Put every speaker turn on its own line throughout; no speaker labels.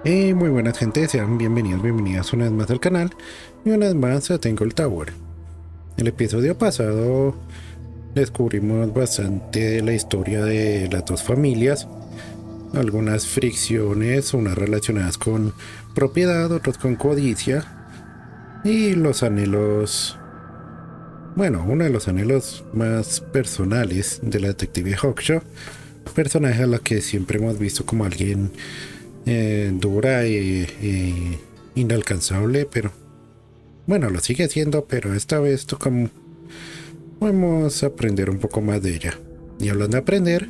Muy buenas gente, sean bienvenidos, bienvenidas una vez más al canal y una vez más a Tangle Tower. El episodio pasado descubrimos bastante de la historia de las dos familias, algunas fricciones, unas relacionadas con propiedad, otras con codicia y los anhelos, bueno, uno de los anhelos más personales de la detective Hawkshaw, personaje a la que siempre hemos visto como alguien dura e inalcanzable, pero bueno, lo sigue siendo, pero esta vez podemos aprender un poco más de ella. Y hablando de aprender,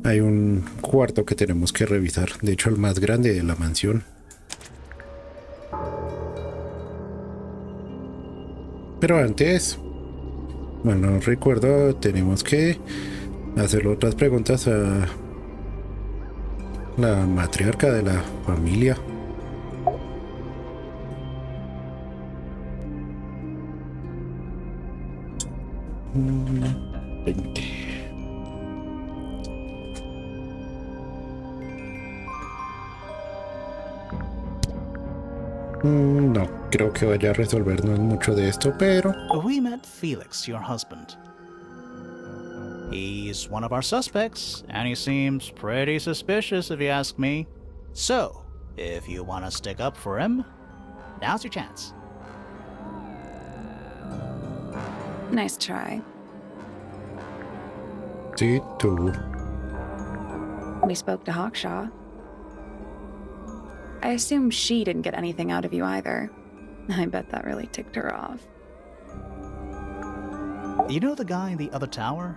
hay un cuarto que tenemos que revisar, de hecho el más grande de la mansión. Pero antes, bueno, recuerdo, tenemos que hacer otras preguntas a la matriarca de la familia. No creo que vaya a resolvernos mucho de esto, pero
We met Felix, your husband. He's one of our suspects, and he seems pretty suspicious if you ask me. So, if you want to stick up for him, now's your chance.
Nice try.
sí, tú.
We spoke to Hawkshaw. I assume she didn't get anything out of you either. I bet that really ticked her off.
You know the guy in the other tower?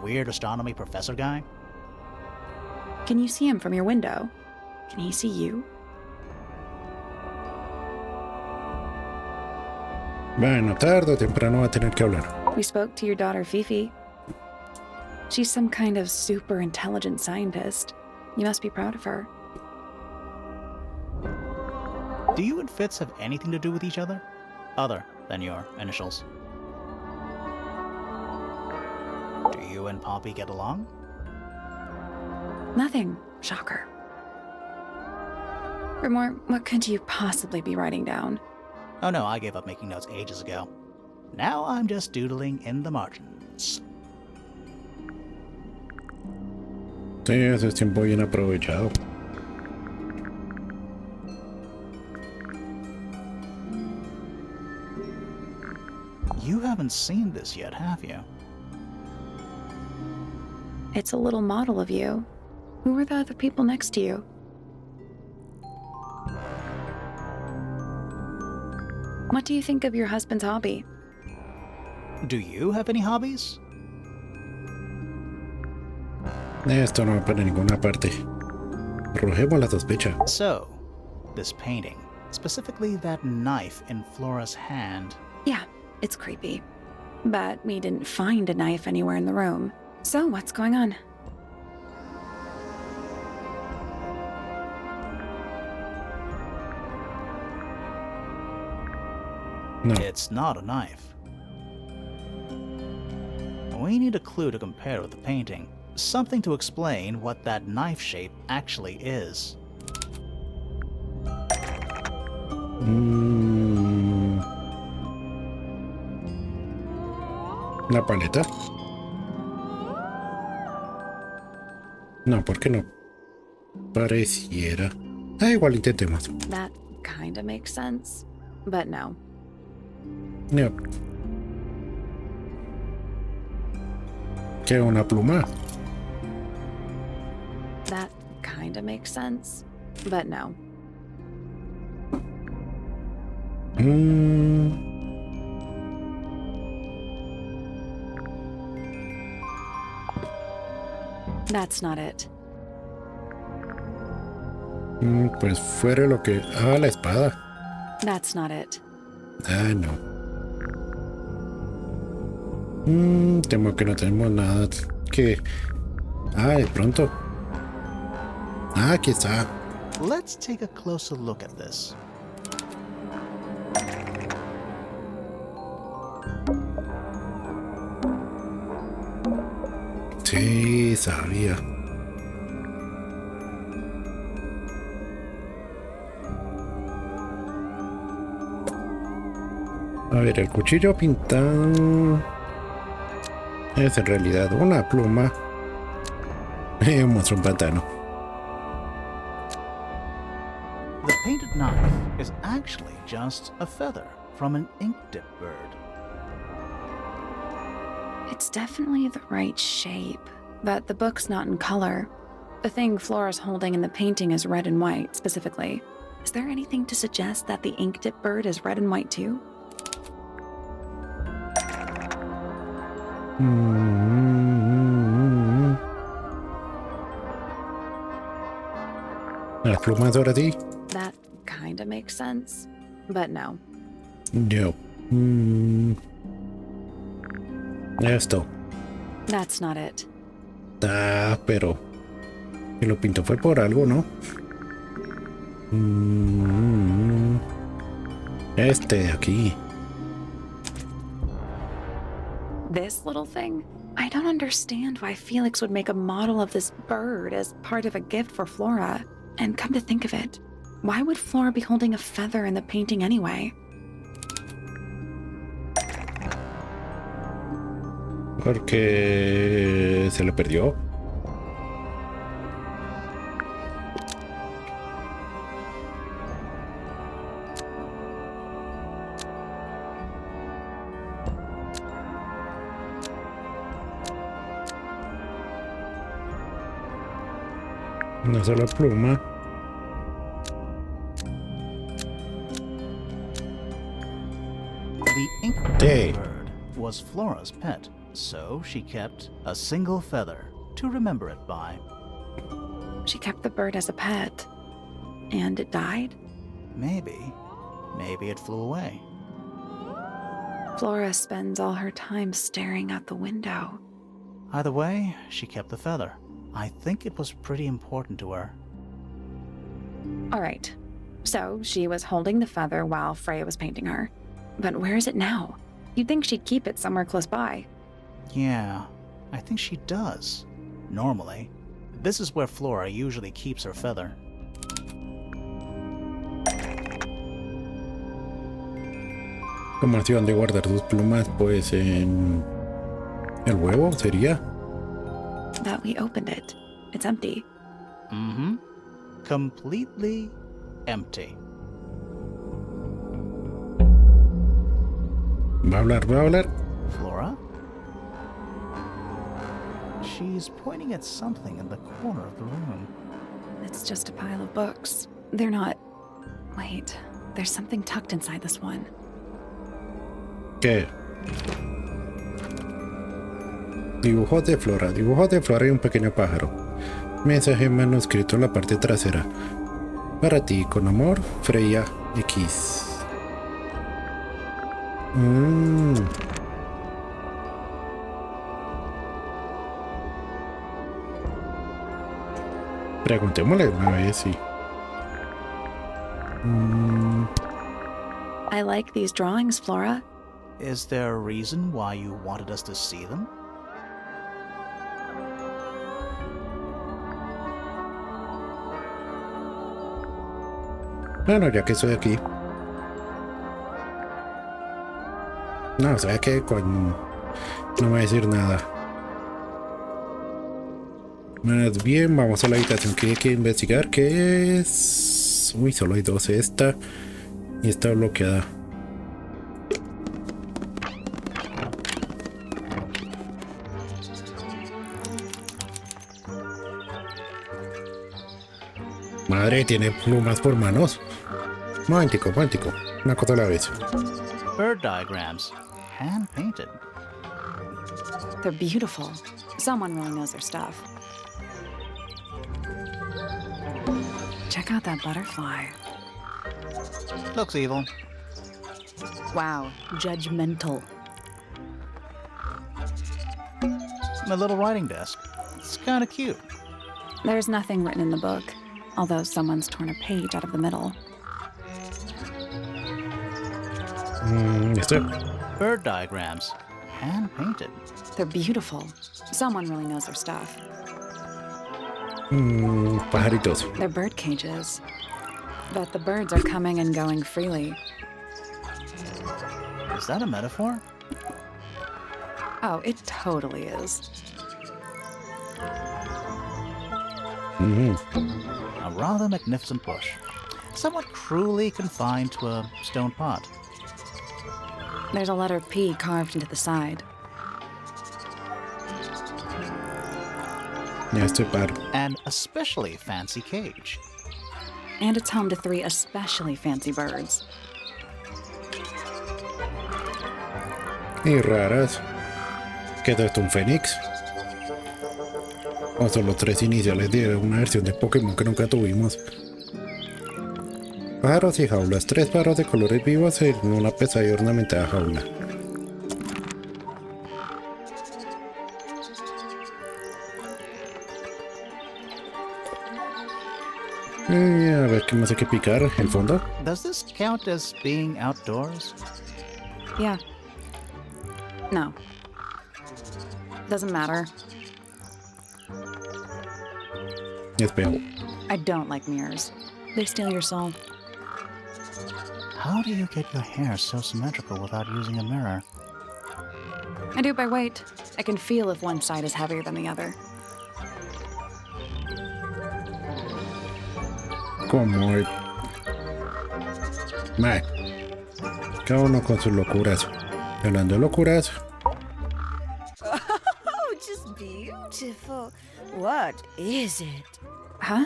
Weird astronomy professor guy?
Can you see him from your window? Can he see you?
Bueno, tarde o temprano va a tener que hablar.
We spoke to your daughter Fifi. She's some kind of super intelligent scientist. You must be proud of her.
Do you and Fitz have anything to do with each other? Other than your initials? Do you and Poppy get along?
Nothing. Shocker. Rimor, what could you possibly be writing down?
Oh no, I gave up making notes ages ago. Now I'm just doodling in the margins.
Sí, ese es tiempo bien aprovechado.
You haven't seen this yet, have you?
It's a little model of you. Who were the other people next to you? What do you think of your husband's hobby?
Do you have any hobbies?
Esto no va para ninguna parte. Arrojemos la sospecha.
So, this painting, specifically that knife in Flora's hand.
Yeah, it's creepy. But we didn't find a knife anywhere in the room. So what's going on?
No.
It's not a knife. We need a clue to compare with the painting. Something to explain what that knife shape actually is.
¿Una paleta? No, ¿por qué no? Pareciera. Igual intentemos.
That kinda makes sense, but no.
No. ¿Qué, una pluma?
That kinda makes sense, but no. That's not it.
Pues fuera lo que... Ah, la espada.
That's not it.
Ah, no. Temo que no tenemos nada que... Ah, de pronto. Ah, aquí está.
Let's take a closer look at this.
Sí, sabía. A ver, el cuchillo pintado es en realidad una pluma. Un monstruo en pantano.
The painted knife is actually just a feather from an ink-dip bird.
It's definitely the right shape, but the book's not in color. The thing Flora's holding in the painting is red and white, specifically. Is there anything to suggest that the ink dip bird is red and white too?
Las plumas ahora sí.
That kinda makes sense, but no.
Yo. Esto.
That's not it.
Ah, pero que lo pintó fue por algo, ¿no? Este de aquí.
This little thing? I don't understand why Felix would make a model of this bird as part of a gift for Flora. And come to think of it, why would Flora be holding a feather in the painting anyway?
Porque se le perdió. Una sola pluma.
The ink-dip bird was Flora's pet, so she kept a single feather to remember it by.
She kept the bird as a pet. And it died?
Maybe it flew away.
Flora spends all her time staring out the window.
Either way, she kept the feather. I think it was pretty important to her.
All right. So she was holding the feather while Freya was painting her. But where is it now? You'd think she'd keep it somewhere close by.
Yeah, I think she does. Normally. This is where Flora usually keeps her feather.
Como así donde guardar sus plumas, pues en el huevo sería.
That we opened it. It's empty.
Mm-hmm. Completely empty.
Va a hablar, va a hablar.
Flora? She's pointing at something in the corner of the room.
It's just a pile of books. They're not... Wait, there's something tucked inside this one.
¿Qué? Dibujos de Flora. Dibujos de Flora y un pequeño pájaro. Mensaje manuscrito en la parte trasera. Para ti, con amor, Freya X. Preguntémosle una vez si.
I like these drawings, Flora.
Is there a reason why you wanted us to see them?
Bueno, ya que estoy aquí. No, o sea que no me voy a decir nada. Más bien, vamos a la habitación que hay que investigar, que es... Uy, solo hay dos. Esta y esta bloqueada. Madre, tiene plumas por manos. Momentico. Una cosa a la vez.
Bird diagrams, hand painted.
They're beautiful. Someone really knows their stuff. Check out that butterfly.
Looks evil.
Wow, judgmental.
My little writing desk. It's kind of cute.
There's nothing written in the book, although someone's torn a page out of the middle.
Bird diagrams, hand painted.
They're beautiful. Someone really knows their stuff.
Pajaritos.
They're bird cages. But the birds are coming and going freely.
Is that a metaphor?
Oh, it totally is.
A rather magnificent bush, somewhat cruelly confined to a stone pot.
There's a letter P carved into the side.
Ya estoy paro.
An especially fancy cage.
And it's home to 3 especially fancy birds.
Y raras. ¿Qué es esto? ¿Un fénix? O son los 3 iniciales de una versión de Pokémon que nunca tuvimos. Pájaros y jaulas. 3 pájaros de colores vivos en una pesada y ornamentada jaula. A ver qué más hay que picar. El fondo.
Does this count as being outdoors?
Yeah. No. Doesn't matter.
Espejo.
I don't like mirrors. They steal your soul.
How do you get your hair so symmetrical without using a mirror?
I do it by weight. I can feel if one side is heavier than the other.
Como el... Mae. Cada uno con sus locuras. Hablando de locuras.
Oh, just beautiful. What is it?
Huh?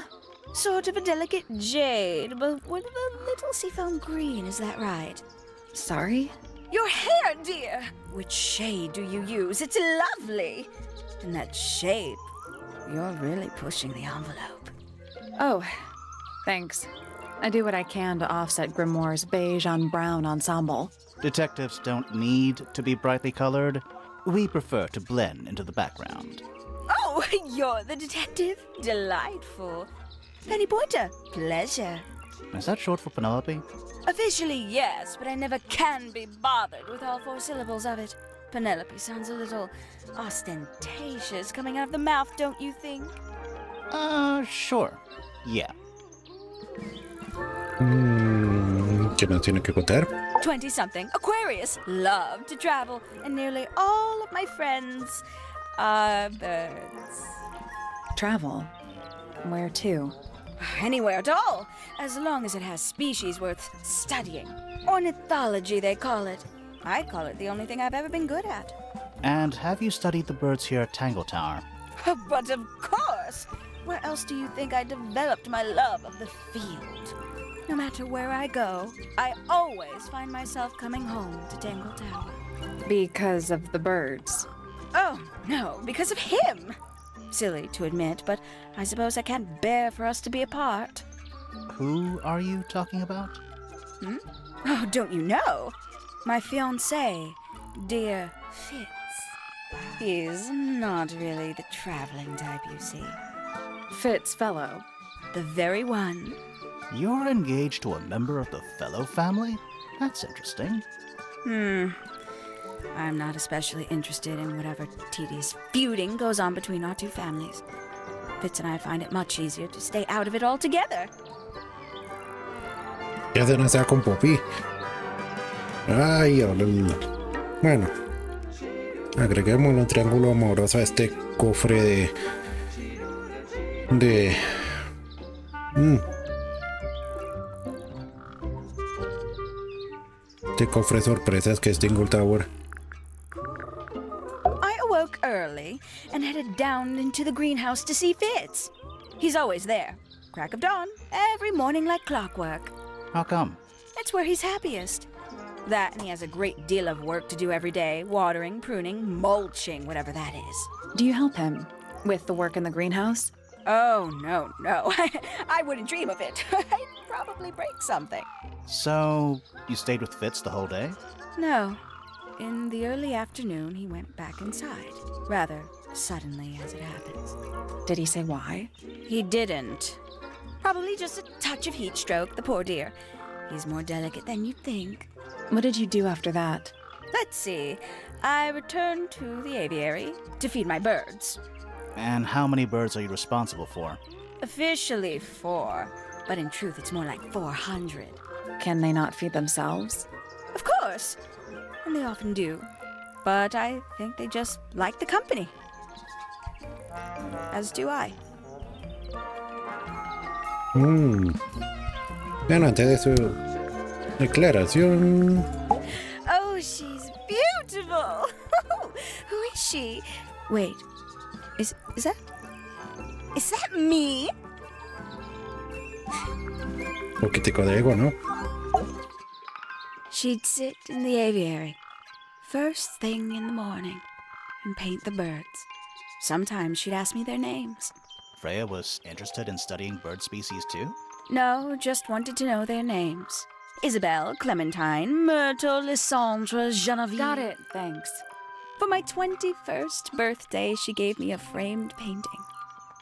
Sort of a delicate jade, but with a little seafoam green, is that right?
Sorry?
Your hair, dear! Which shade do you use? It's lovely! And that shape, you're really pushing the envelope.
Oh, thanks. I do what I can to offset Grimoire's beige on brown ensemble.
Detectives don't need to be brightly colored. We prefer to blend into the background.
Oh, you're the detective? Delightful. Penny Pointer, pleasure.
Is that short for Penelope?
Officially, yes, but I never can be bothered with all 4 syllables of it. Penelope sounds a little ostentatious coming out of the mouth, don't you think?
Sure. Yeah.
¿Qué nos tiene que contar?
20-something, Aquarius, love to travel, and nearly all of my friends are birds.
Travel? Where to?
Anywhere at all, as long as it has species worth studying. Ornithology, they call it. I call it the only thing I've ever been good at.
And have you studied the birds here at Tangle Tower?
But of course! Where else do you think I developed my love of the field? No matter where I go, I always find myself coming home to Tangle Tower.
Because of the birds.
Oh, no, because of him! Silly to admit, but I suppose I can't bear for us to be apart.
Who are you talking about?
Oh, don't you know? My fiancé, dear Fitz. He's not really the traveling type, you see.
Fitz Fellow.
The very one.
You're engaged to a member of the Fellow family? That's interesting.
I'm not especially interested in whatever tedious feuding goes on between our 2 families. Fitz and I find it much easier to stay out of it altogether.
Ya se nos con Poppy. Ay, bueno. Agreguemos un triángulo amoroso a este cofre de cofre sorpresas que es Tangle Tower.
I awoke early and headed down into the greenhouse to see Fitz. He's always there. Crack of dawn, every morning like clockwork.
How come?
It's where he's happiest. That and he has a great deal of work to do every day. Watering, pruning, mulching, whatever that is.
Do you help him with the work in the greenhouse?
Oh, no. I wouldn't dream of it. I'd probably break something.
So, you stayed with Fitz the whole day?
No. In the early afternoon, he went back inside. Rather suddenly, as it happens.
Did he say why?
He didn't. Probably just a touch of heat stroke, the poor dear. He's more delicate than you'd think.
What did you do after that?
Let's see. I returned to the aviary to feed my birds.
And how many birds are you responsible for?
Officially 4, but in truth it's more like 400.
Can they not feed themselves?
Of course. and they often do. But I think they just like the company. As do I.
Bueno, antes de su declaración,
Oh, she's beautiful! Who is she? Wait, is that me?
poquitico de ego, ¿no?
She'd sit in the aviary, first thing in the morning, and paint the birds. Sometimes she'd ask me their names.
Freya was interested in studying bird species too?
No, just wanted to know their names. Isabelle, Clementine, Myrtle, Lysandre, Genevieve.
Got it, thanks.
For my 21st birthday, she gave me a framed painting.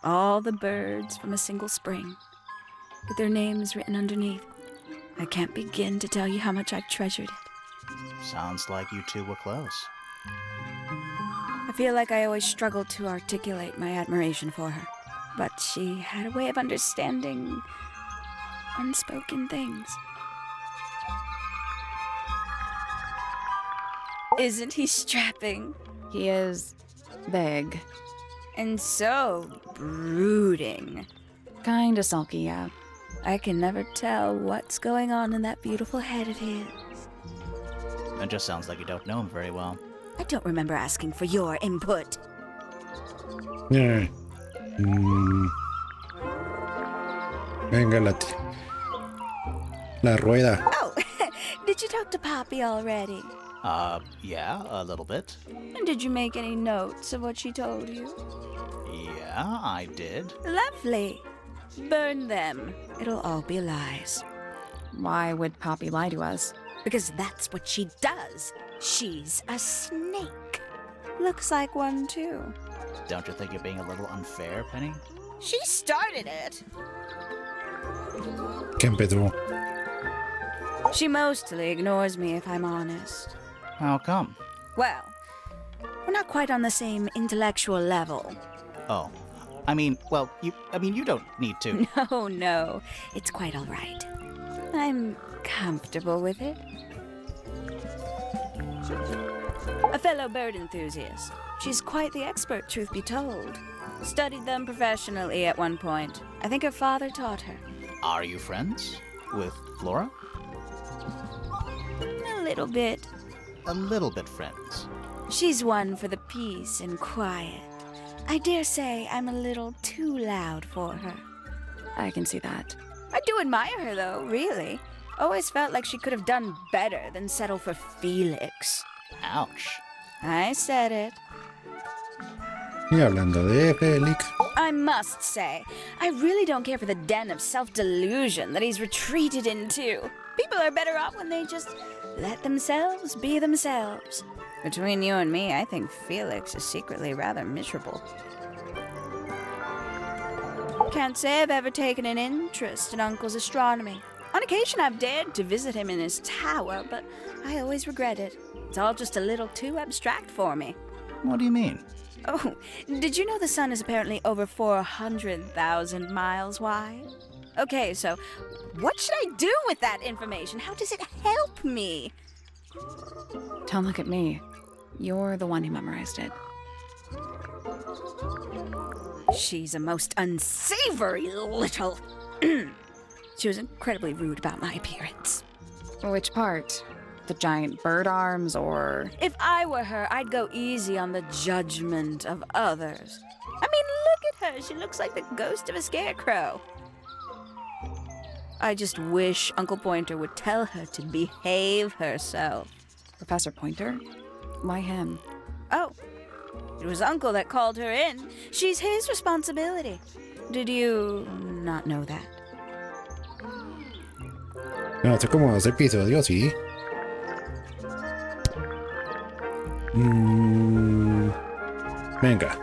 All the birds from a single spring, with their names written underneath. I can't begin to tell you how much I treasured it.
Sounds like you two were close.
I feel like I always struggled to articulate my admiration for her, but she had a way of understanding unspoken things. Isn't he strapping?
He is big.
And so brooding.
Kinda sulky, yeah.
I can never tell what's going on in that beautiful head of his.
It just sounds like you don't know him very well.
I don't remember asking for your input.
Yeah. Venga, la rueda.
Oh, did you talk to Poppy already?
Yeah, a little bit.
And did you make any notes of what she told you?
Yeah, I did.
Lovely. Burn them. It'll all be lies.
Why would Poppy lie to us?
Because that's what she does. She's a snake. Looks like one, too.
Don't you think you're being a little unfair, Penny?
She started it.
¿Qué empezó?
She mostly ignores me, if I'm honest.
How come?
Well, we're not quite on the same intellectual level.
Oh, you don't need to.
No, it's quite all right. I'm comfortable with it. A fellow bird enthusiast. She's quite the expert, truth be told. Studied them professionally at one point. I think her father taught her.
Are you friends with Flora?
A little bit.
A little bit friends.
She's one for the peace and quiet. I dare say I'm a little too loud for her.
I can see that.
I do admire her, though, really. Always felt like she could have done better than settle for Felix.
Ouch.
I said it.
Y hablando de Félix,
I must say, I really don't care for the den of self-delusion that he's retreated into. People are better off when they just let themselves be themselves. Between you and me, I think Felix is secretly rather miserable. Can't say I've ever taken an interest in Uncle's astronomy. On occasion, I've dared to visit him in his tower, but I always regret it. It's all just a little too abstract for me.
What do you mean?
Oh, did you know the sun is apparently over 400,000 miles wide? Okay, so what should I do with that information? How does it help me?
Don't look at me. You're the one who memorized it.
She's a most unsavory little... She was incredibly rude about my appearance.
Which part? The giant bird arms, or...
If I were her, I'd go easy on the judgment of others. I mean, look at her. She looks like the ghost of a scarecrow. I just wish Uncle Pointer would tell her to behave herself.
Professor Pointer? Why him?
Oh, it was Uncle that called her in. She's his responsibility. Did you not know that?
no, hace como 2 episodios, sí. Venga,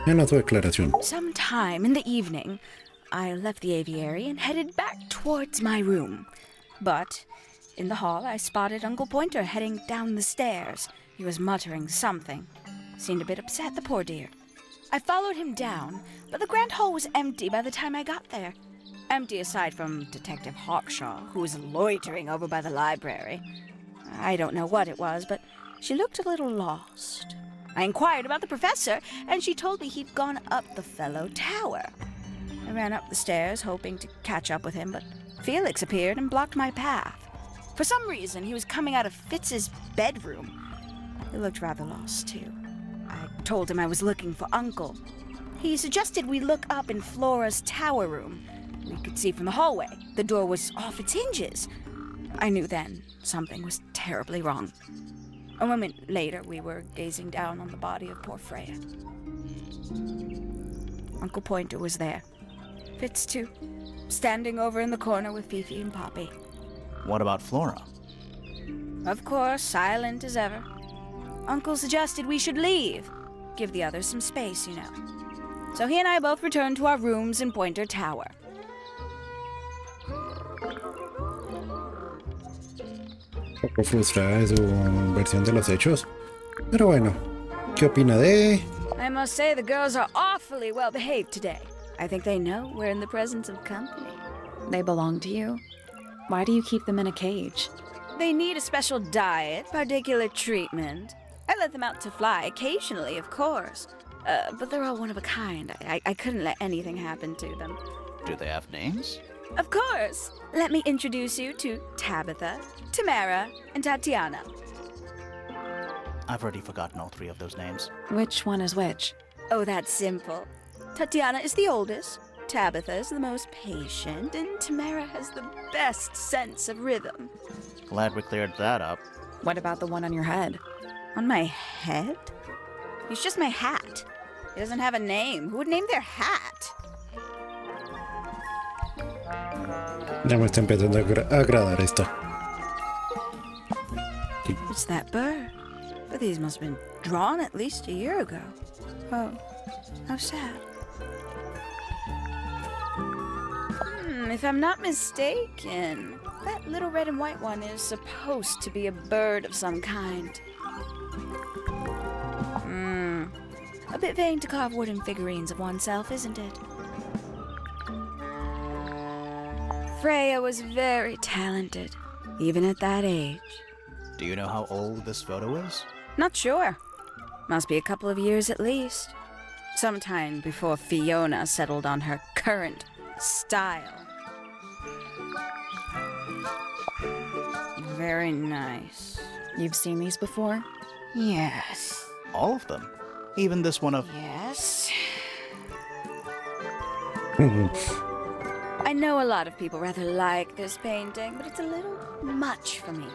en su declaración.
Sometime in the evening, I left the aviary and headed back towards my room. But in the hall, I spotted Uncle Pointer heading down the stairs. He was muttering something. Seemed a bit upset, the poor dear. I followed him down, but the grand hall was empty by the time I got there. Empty aside from Detective Hawkshaw, who was loitering over by the library. I don't know what it was, but She looked a little lost. I inquired about the professor, and she told me he'd gone up the fellow tower. I ran up the stairs, hoping to catch up with him, but Felix appeared and blocked my path. For some reason, he was coming out of Fitz's bedroom. He looked rather lost, too. I told him I was looking for Uncle. He suggested we look up in Flora's tower room. We could see from the hallway. The door was off its hinges. I knew then something was terribly wrong. A moment later, we were gazing down on the body of poor Freya. Uncle Pointer was there. Fitz, too, standing over in the corner with Fifi and Poppy.
What about Flora?
Of course, silent as ever. Uncle suggested we should leave. Give the others some space, you know. So he and I both returned to our rooms in Pointer Tower.
Un poco frustrada de su versión de los hechos. Pero bueno, ¿qué opina de...?
I must say the girls are awfully well behaved today. I think they know we're in the presence of company.
They belong to you? Why do you keep them in a cage?
They need a special diet, particular treatment. I let them out to fly occasionally, of course. But they're all one of a kind. I couldn't let anything happen to them.
Do they have names?
Of course. Let me introduce you to Tabitha, Tamara, and Tatiana.
I've already forgotten all three of those names.
Which one is which?
Oh, that's simple. Tatiana is the oldest, Tabitha is the most patient, and Tamara has the best sense of rhythm.
Glad we cleared that up.
What about the one on your head?
On my head? He's just my hat. He doesn't have a name. Who would name their hat?
Ya me está empezando a agradar esta.
It's that bird. But these must have been drawn at least a year ago. Oh, how sad. If I'm not mistaken, that little red and white one is supposed to be a bird of some kind. A bit vain to carve wooden figurines of oneself, isn't it? Freya was very talented, even at that age.
Do you know how old this photo is?
Not sure. Must be a couple of years at least. Sometime before Fiona settled on her current style. Very nice.
You've seen these before?
Yes.
All of them? Even this one of...
Yes. I know a lot of people rather like this painting, but it's a little much for me.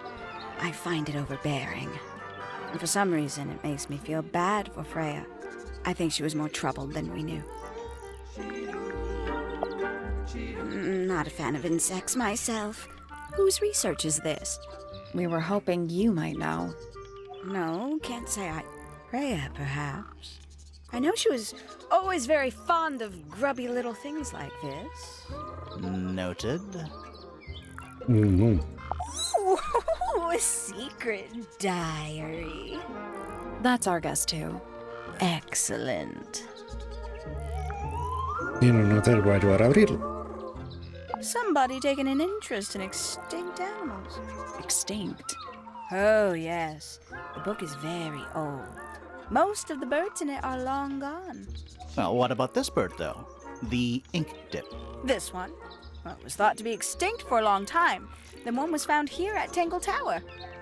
I find it overbearing. And for some reason, it makes me feel bad for Freya. I think she was more troubled than we knew. Not a fan of insects myself. Whose research is this?
We were hoping you might know.
No, can't say I... Freya, perhaps. I know she was always very fond of grubby little things like this.
Noted.
Mm-hmm.
Ooh, a secret diary.
That's our guess too.
Excellent.
Y no nos va a ayudar a abrirlo.
Somebody taking an interest in extinct animals.
Extinct.
Oh, yes. The book is very old. Most of the birds in it are long gone.
Well, what about this bird, though? The ink dip.
This one? Well, it was thought to be extinct for a long time. Then one was found here at Tangle Tower.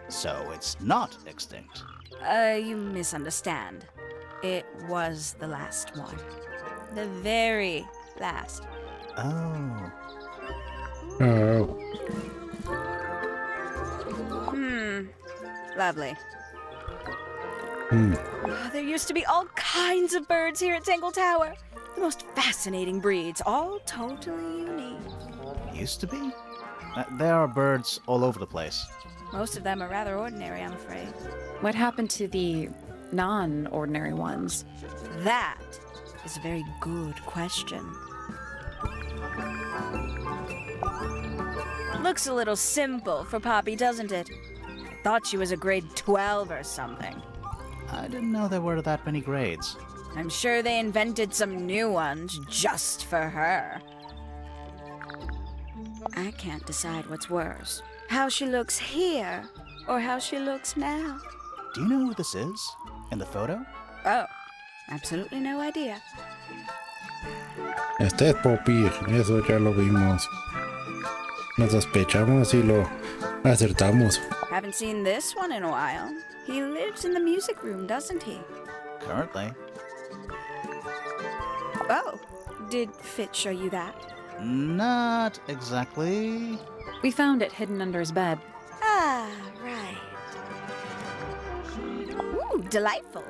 So it's not extinct.
You misunderstand. It was the last one. The very last.
Oh.
Oh.
Lovely.
Mm.
There used to be all kinds of birds here at Tangle Tower. The most fascinating breeds, all totally unique.
Used to be? There are birds all over the place.
Most of them are rather ordinary, I'm afraid.
What happened to the non-ordinary ones?
That is a very good question. Looks a little simple for Poppy, doesn't it? I thought she was a grade 12 or something.
I didn't know there were that many grades.
I'm sure they invented some new ones just for her. I can't decide what's worse. How she looks here, or how she looks now.
Do you know who this is? In the photo?
Oh, absolutely no idea.
Este es Poppy, eso ya lo vimos. Nos sospechamos y lo acertamos.
Haven't seen this one in a while. He lives in the music room, doesn't he?
Currently.
Oh, did Fitz show you that?
Not exactly.
We found it hidden under his bed.
Ah, right. Ooh, delightful.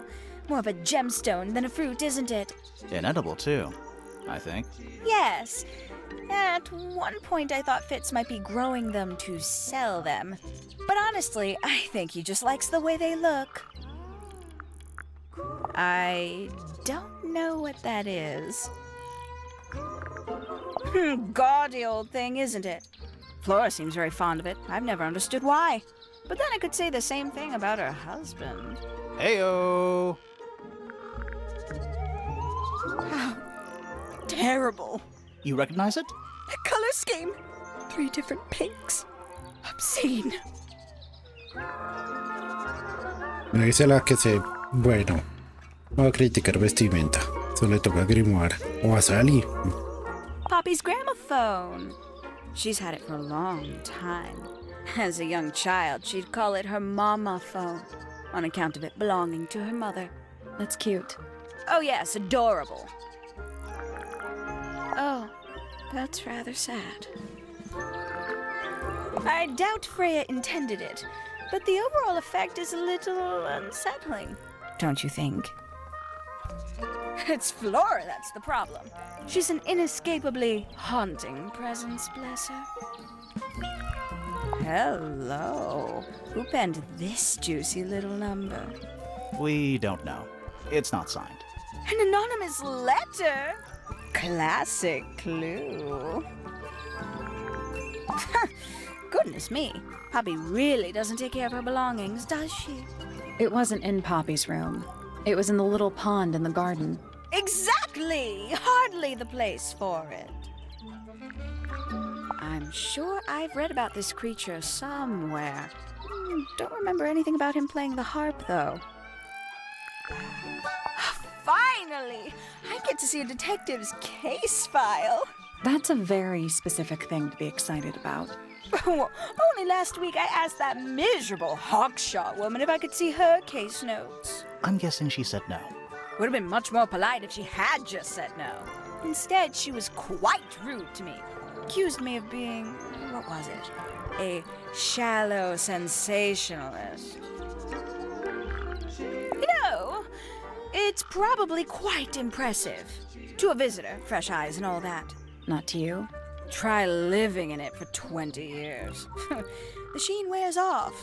More of a gemstone than a fruit, isn't it?
Inedible, too, I think.
Yes. At one point, I thought Fitz might be growing them to sell them. But honestly, I think he just likes the way they look. I don't know what that is. Gaudy old thing, isn't it? Flora seems very fond of it. I've never understood why. But then I could say the same thing about her husband.
Heyo!
How terrible.
You recognize it?
The color scheme. 3 different pinks. Obscene.
No dice la que se... Bueno, va a criticar vestimenta. Eso le toca a Grimoire. O a Sally.
Poppy's gramophone. She's had it for a long time. As a young child, she'd call it her mama phone, on account of it belonging to her mother.
That's cute.
Oh yes, adorable. Oh, that's rather sad. I doubt Freya intended it, but the overall effect is a little unsettling. Don't you think? It's Flora that's the problem. She's an inescapably haunting presence, bless her. Hello. Who penned this juicy little number?
We don't know. It's not signed.
An anonymous letter? Classic clue. Goodness me. Poppy really doesn't take care of her belongings, does she?
It wasn't in Poppy's room. It was in the little pond in the garden.
Exactly! Hardly the place for it. I'm sure I've read about this creature somewhere. Don't remember anything about him playing the harp, though. Finally! I get to see a detective's case file.
That's a very specific thing to be excited about.
Only last week I asked that miserable Hawkshaw woman if I could see her case notes.
I'm guessing she said no.
Would have been much more polite if she had just said no. Instead, she was quite rude to me. Accused me of being, what was it? A shallow sensationalist. You know, it's probably quite impressive. To a visitor, fresh eyes and all that.
Not to you?
Try living in it for 20 years. The sheen wears off.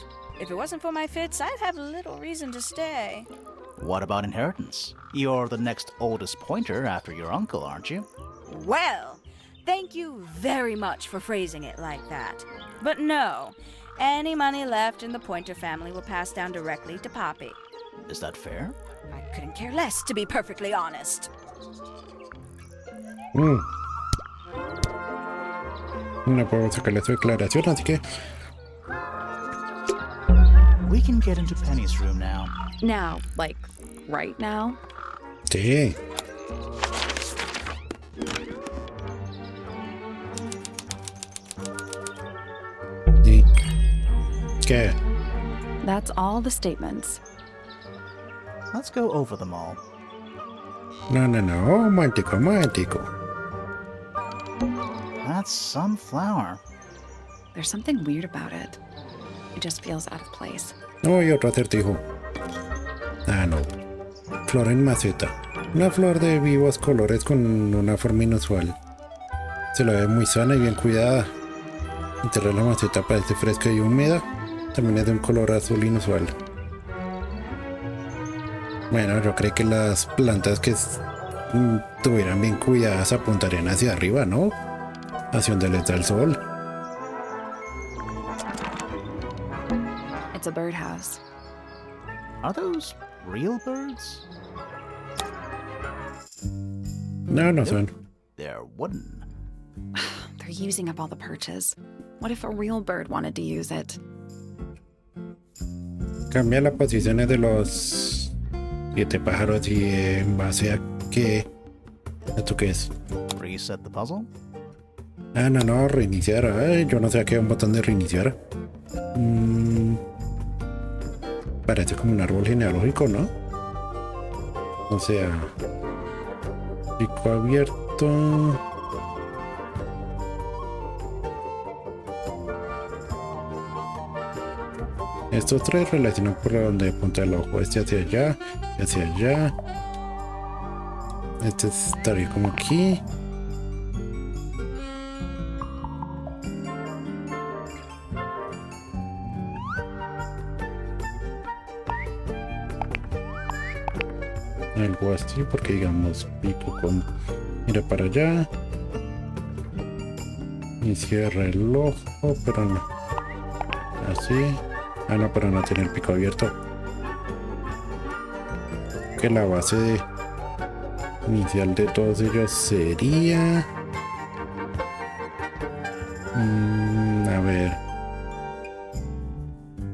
If it wasn't for my fits, I'd have little reason to stay.
What about inheritance? You're the next oldest pointer after your uncle, aren't you?
Well, thank you very much for phrasing it like that. But no, any money left in the Pointer family will pass down directly to Poppy.
Is that fair?
I couldn't care less, to be perfectly honest.
No puedo sacarle su declaración, así que...
We can get into Penny's room now.
Now, like, right now?
Sí. ¿Y qué?
That's all the statements.
Let's go over them all.
No, romántico, romántico.
That's some flower.
There's something weird about it. It just feels out of place.
Oh, y otro acertijo. Ah, no. Flor en maceta. Una flor de vivos colores con una forma inusual. Se la ve muy sana y bien cuidada. Interior de la maceta parece fresca y húmeda. También es de un color azul inusual. Bueno, yo creo que las plantas que tuvieran bien cuidadas apuntarían hacia arriba, ¿no? Hacia donde les da el sol.
It's a birdhouse.
Are those real birds?
No son.
They're wooden.
They're using up all the perches. What if a real bird wanted to use it?
Cambia las posiciones de los 7 pájaros y en base a qué. ¿Esto qué es?
Reset the puzzle.
Ah, no, reiniciar. Ay, yo no sé a qué un botón de reiniciar. Parece como un árbol genealógico, ¿no? O sea, pico abierto. Estos 3 relacionan por donde apunta el ojo. Este hacia allá, hacia allá. Este estaría como aquí. Algo así, porque digamos pico con mira para allá y cierra el ojo, pero no así. Ah, no, pero no tiene el pico abierto. Que la base inicial de todos ellos sería a ver,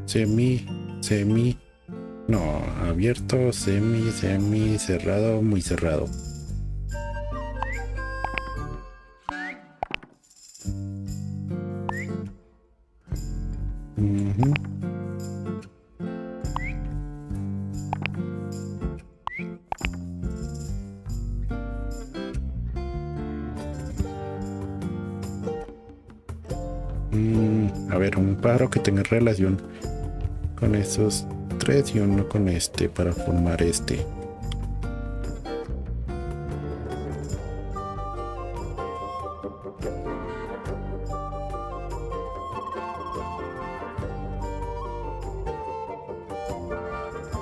semi no, abierto, semi, cerrado, muy cerrado. Ujú. A ver, un pájaro que tenga relación con esos 3 y uno con este para formar este.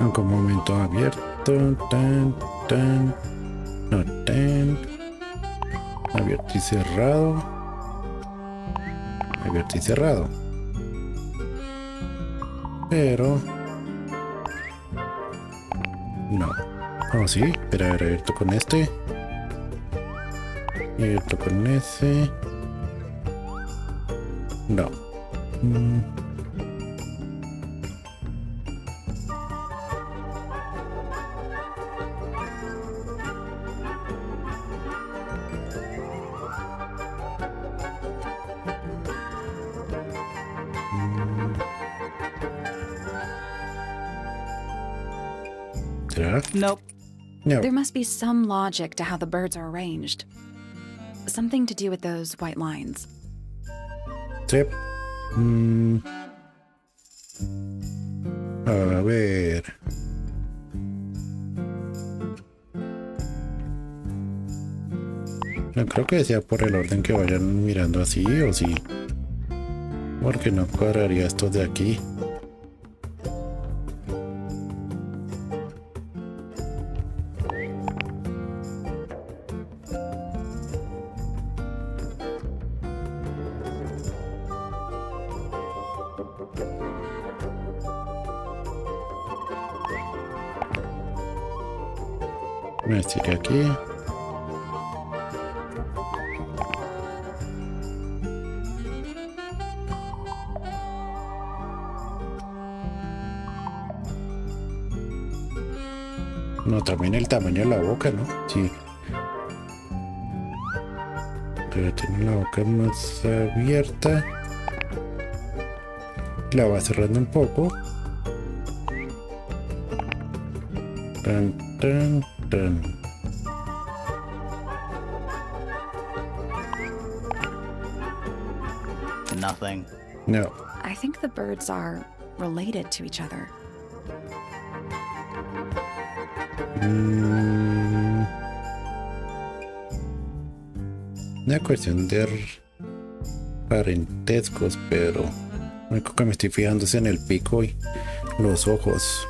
Aunque un momento abierto, no, abierto y cerrado, abierto y cerrado. Pero no. Oh, sí, espera, abierto con este. Y abierto con ese. No. ¿Será?
Nope.
No.
There must be some logic to how the birds are arranged. Something to do with those white lines.
Sí. A ver. No creo que sea por el orden que vayan mirando así o sí. Porque no cuadraría esto de aquí. Me estiré aquí. No, también el tamaño de la boca, ¿no? Sí. Pero tiene la boca más abierta. La va cerrando un poco. Tan, tan, tan.
Nothing.
No.
I think the birds are related to each other.
Una cuestión de parentescos, pero lo único que me estoy fijando es en el pico y los ojos.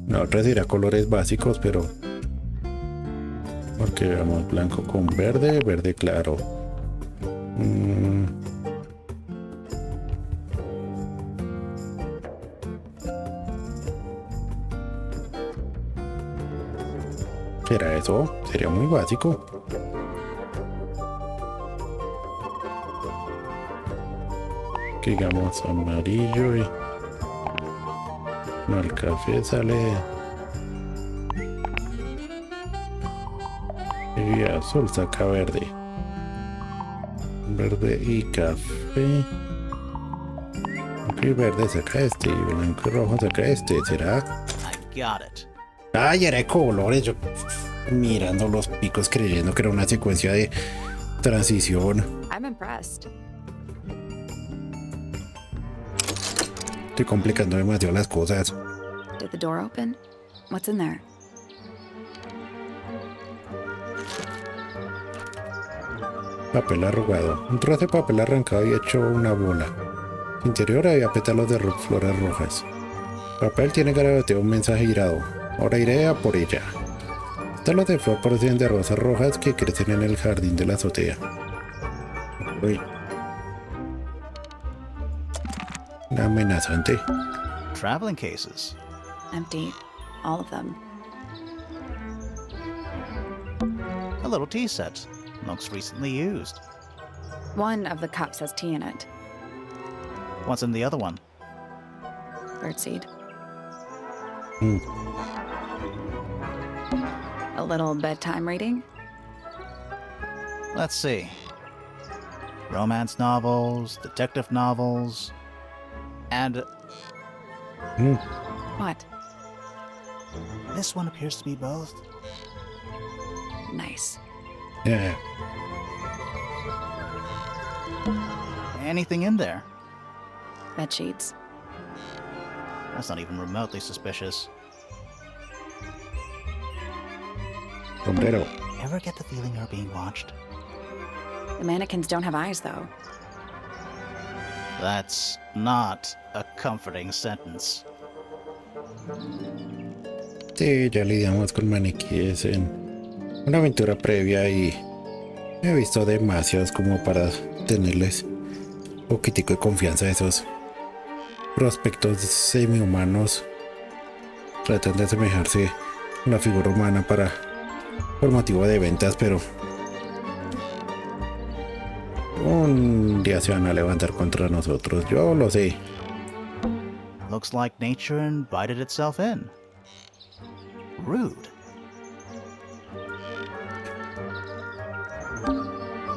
La otra dirá colores básicos, pero porque vamos blanco con verde, verde claro. ¿Será eso? Sería muy básico. Que digamos amarillo y... No, el café sale... Y azul saca verde. Verde y café. Y verde saca este. Y blanco y rojo saca este. ¿Será?
I got it.
Ay, era de colores. Yo mirando los picos creyendo que era una secuencia de transición.
I'm impressed.
Estoy complicando demasiado las cosas.
Did the door open? What's in there?
Papel arrugado. Un trozo de papel arrancado y hecho una bola. En su interior había pétalos de flores rojas. El papel tiene garabateado un mensaje girado. Ahora iré a por ella. Pétalos de flor proceden de rosas rojas que crecen en el jardín de la azotea. Uy. Amenazante.
Traveling cases.
Empty. All of them.
A little tea set. Looks recently used.
One of the cups has tea in it.
What's in the other one?
Birdseed.
Hmm.
A little bedtime reading.
Let's see. Romance novels, detective novels, and
Hmm.
What?
this one appears to be both.
Nice.
Yeah.
Anything in there?
Bed sheets.
That's not even remotely suspicious.
Sombrero.
Ever get the feeling you're being watched?
The mannequins don't have eyes, though.
That's not a comforting sentence.
Sí, ya lidiamos con maniquíes en una aventura previa y he visto demasiados como para tenerles un poquitico de confianza a esos prospectos semi-humanos. Tratan de asemejarse a la figura humana por motivo de ventas, pero un día se van a levantar contra nosotros, yo lo sé.
Looks like nature invited itself in. Rude.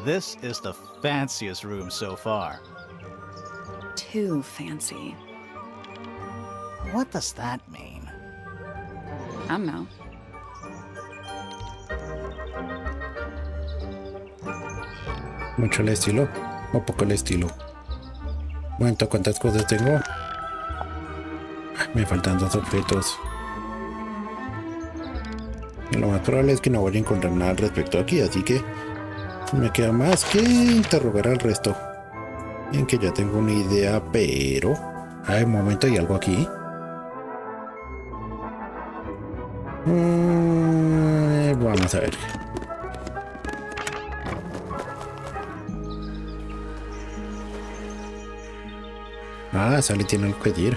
This is the fanciest room so far.
Too fancy.
What does that mean?
I don't know.
Mucho el estilo o poco el estilo. Momento, ¿cuántas cosas tengo? Me faltan 2 objetos. Y lo más probable es que no vaya a encontrar nada al respecto aquí, así que me queda más que interrogar al resto. En que ya tengo una idea, pero... Ay, un momento, ¿hay algo aquí? Vamos a ver. Ah, Sally tiene algo que decir.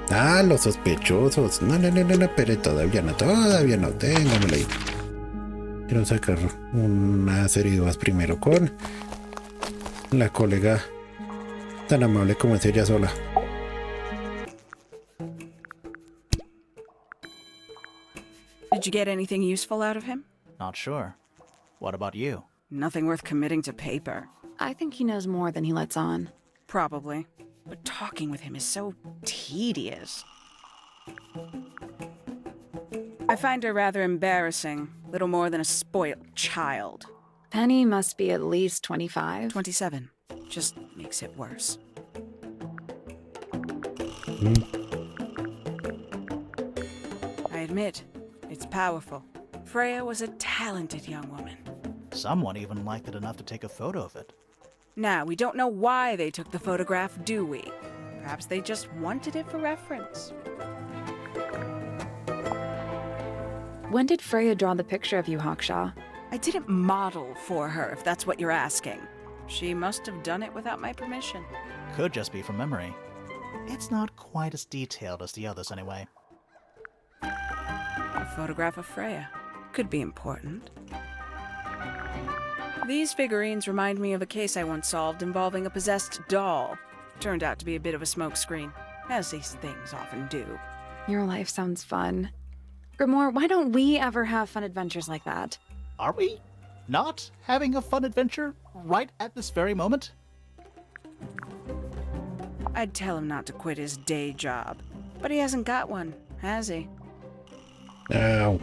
Ah, los sospechosos. No, pero todavía no, téngamelo ahí. Quiero sacar una serie de dudas primero con la colega tan amable como es ella sola.
Did you get anything useful out of him?
Not sure. What about you?
Nothing worth committing to paper.
I think he knows more than he lets on.
Probably. But talking with him is so tedious. I find her rather embarrassing. Little more than a spoiled child.
Penny must be at least 25.
27. Just makes it worse. I admit, it's powerful. Freya was a talented young woman.
Someone even liked it enough to take a photo of it.
Now, we don't know why they took the photograph, do we? Perhaps they just wanted it for reference.
When did Freya draw the picture of you, Hawkshaw?
I didn't model for her, if that's what you're asking. She must have done it without my permission.
Could just be from memory. It's not quite as detailed as the others anyway.
photograph of Freya. Could be important. These figurines remind me of a case I once solved involving a possessed doll. Turned out to be a bit of a smokescreen, as these things often do.
Your life sounds fun. Grimoire, why don't we ever have fun adventures like that?
Are we not having a fun adventure right at this very moment?
I'd tell him not to quit his day job, but he hasn't got one, has he?
No.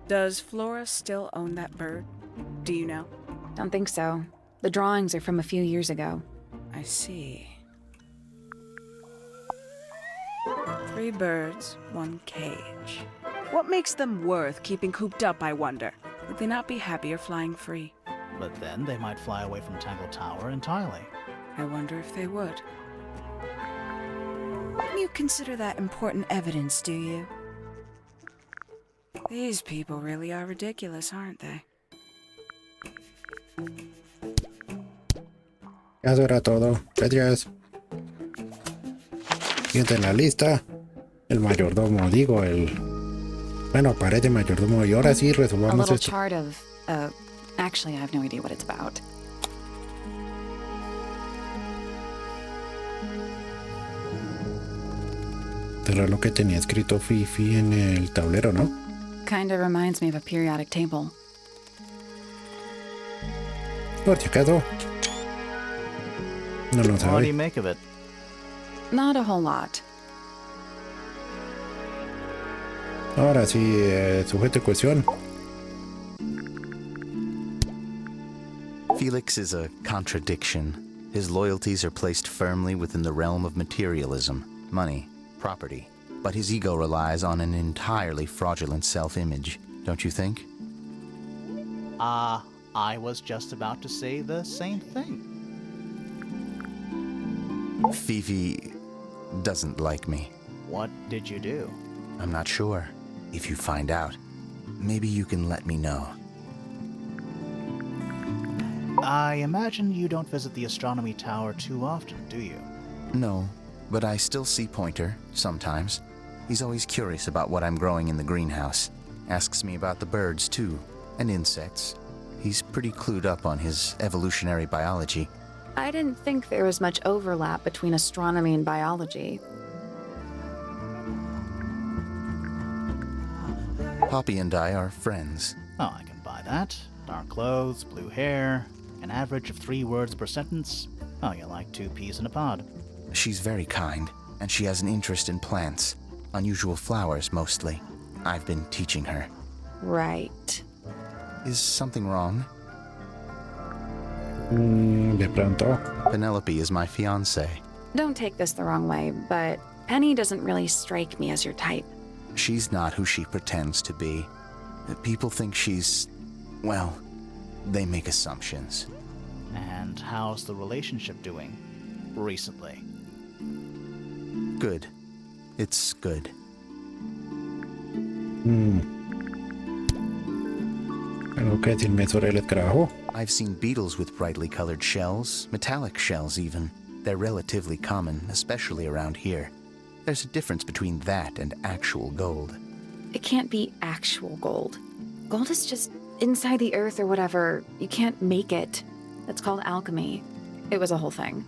Does Flora still own that bird? Do you know?
Don't think so. The drawings are from a few years ago.
I see. 3 birds, 1 cage. What makes them worth keeping cooped up, I wonder? Would they not be happier flying free?
But then they might fly away from Tangle Tower entirely.
I wonder if they would. Wouldn't you consider that important evidence, do you? These people really are ridiculous, aren't they?
Eso era todo. Gracias. Siguiente en la lista. El mayordomo, digo, el... Bueno, parece mayordomo. Y ahora sí
A
resolvamos
little
esto.
chart of, actually, I have no idea what it's about.
Era lo que tenía escrito Fifi en el tablero, ¿no?
Kinda reminds me of a periodic table.
Por si acaso. No lo
What do
sabe.
you make of it?
Not a whole lot.
Ahora sí, sujeto de cuestión.
Felix is a contradiction. His loyalties are placed firmly within the realm of materialism, money, property. But his ego relies on an entirely fraudulent self-image, don't you think?
I was just about to say the same thing.
Fifi doesn't like me.
What did you do?
I'm not sure. If you find out, maybe you can let me know.
I imagine you don't visit the astronomy tower too often, do you?
No, but I still see Pointer, sometimes. He's always curious about what I'm growing in the greenhouse. Asks me about the birds, too, and insects. He's pretty clued up on his evolutionary biology.
I didn't think there was much overlap between astronomy and biology.
Poppy and I are friends.
Oh, I can buy that. Dark clothes, blue hair, an average of 3 words per sentence. Oh, you're like 2 peas in a pod.
She's very kind, and she has an interest in plants. Unusual flowers, mostly. I've been teaching her.
Right.
Is something wrong?
De pronto.
Penelope is my fiancée.
Don't take this the wrong way, but Penny doesn't really strike me as your type.
She's not who she pretends to be. People think she's... well, they make assumptions.
And how's the relationship doing recently?
Good. It's good.
¿Algo que decirme sobre el escarabajo?
I've seen beetles with brightly colored shells, metallic shells even. They're relatively common, especially around here. There's a difference between that and actual gold.
It can't be actual gold. Gold is just inside the earth or whatever. You can't make it. That's called alchemy. It was a whole thing.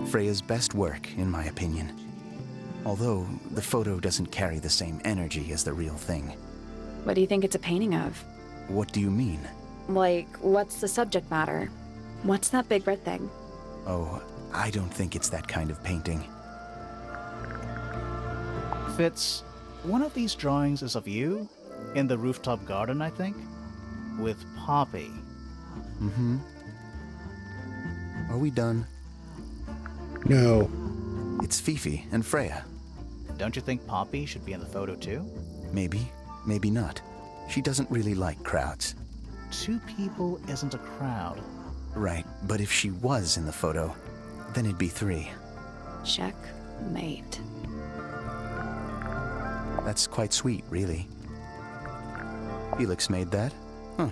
Freya's best work, in my opinion. Although, the photo doesn't carry the same energy as the real thing.
What do you think it's a painting of?
What do you mean?
Like, what's the subject matter? What's that big red thing?
Oh, I don't think it's that kind of painting.
Fitz, one of these drawings is of you? In the rooftop garden, I think? With Poppy.
Mm-hmm. Are we done?
No.
It's Fifi and Freya.
Don't you think Poppy should be in the photo too?
Maybe, maybe not. She doesn't really like crowds.
2 people isn't a crowd.
Right, but if she was in the photo, then it'd be 3.
Checkmate.
That's quite sweet, really. Felix made that? Huh.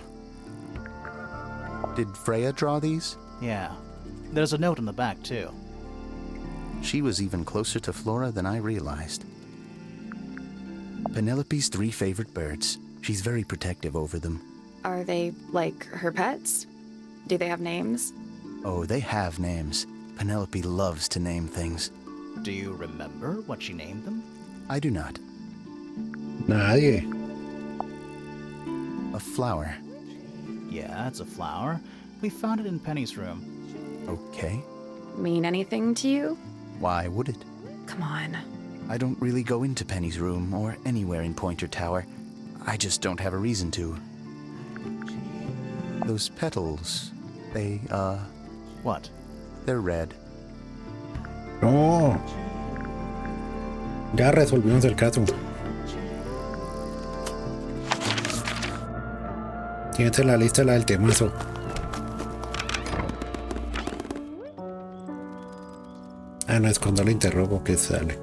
Did Freya draw these?
Yeah. There's a note on the back too.
She was even closer to Flora than I realized. Penelope's 3 favorite birds. She's very protective over them.
Are they, like, her pets? Do they have names?
Oh, they have names. Penelope loves to name things.
Do you remember what she named them?
I do not.
Nadie.
A flower.
Yeah, it's a flower. We found it in Penny's room.
Okay.
Mean anything to you?
Why would it?
Come on.
I don't really go into Penny's room or anywhere in Pointer Tower. I just don't have a reason to. Those petals, they,
What?
they're red.
No. Ya resolvimos el caso. Tienes en la lista la del temazo. Ah, no, es cuando lo interrogo que sale.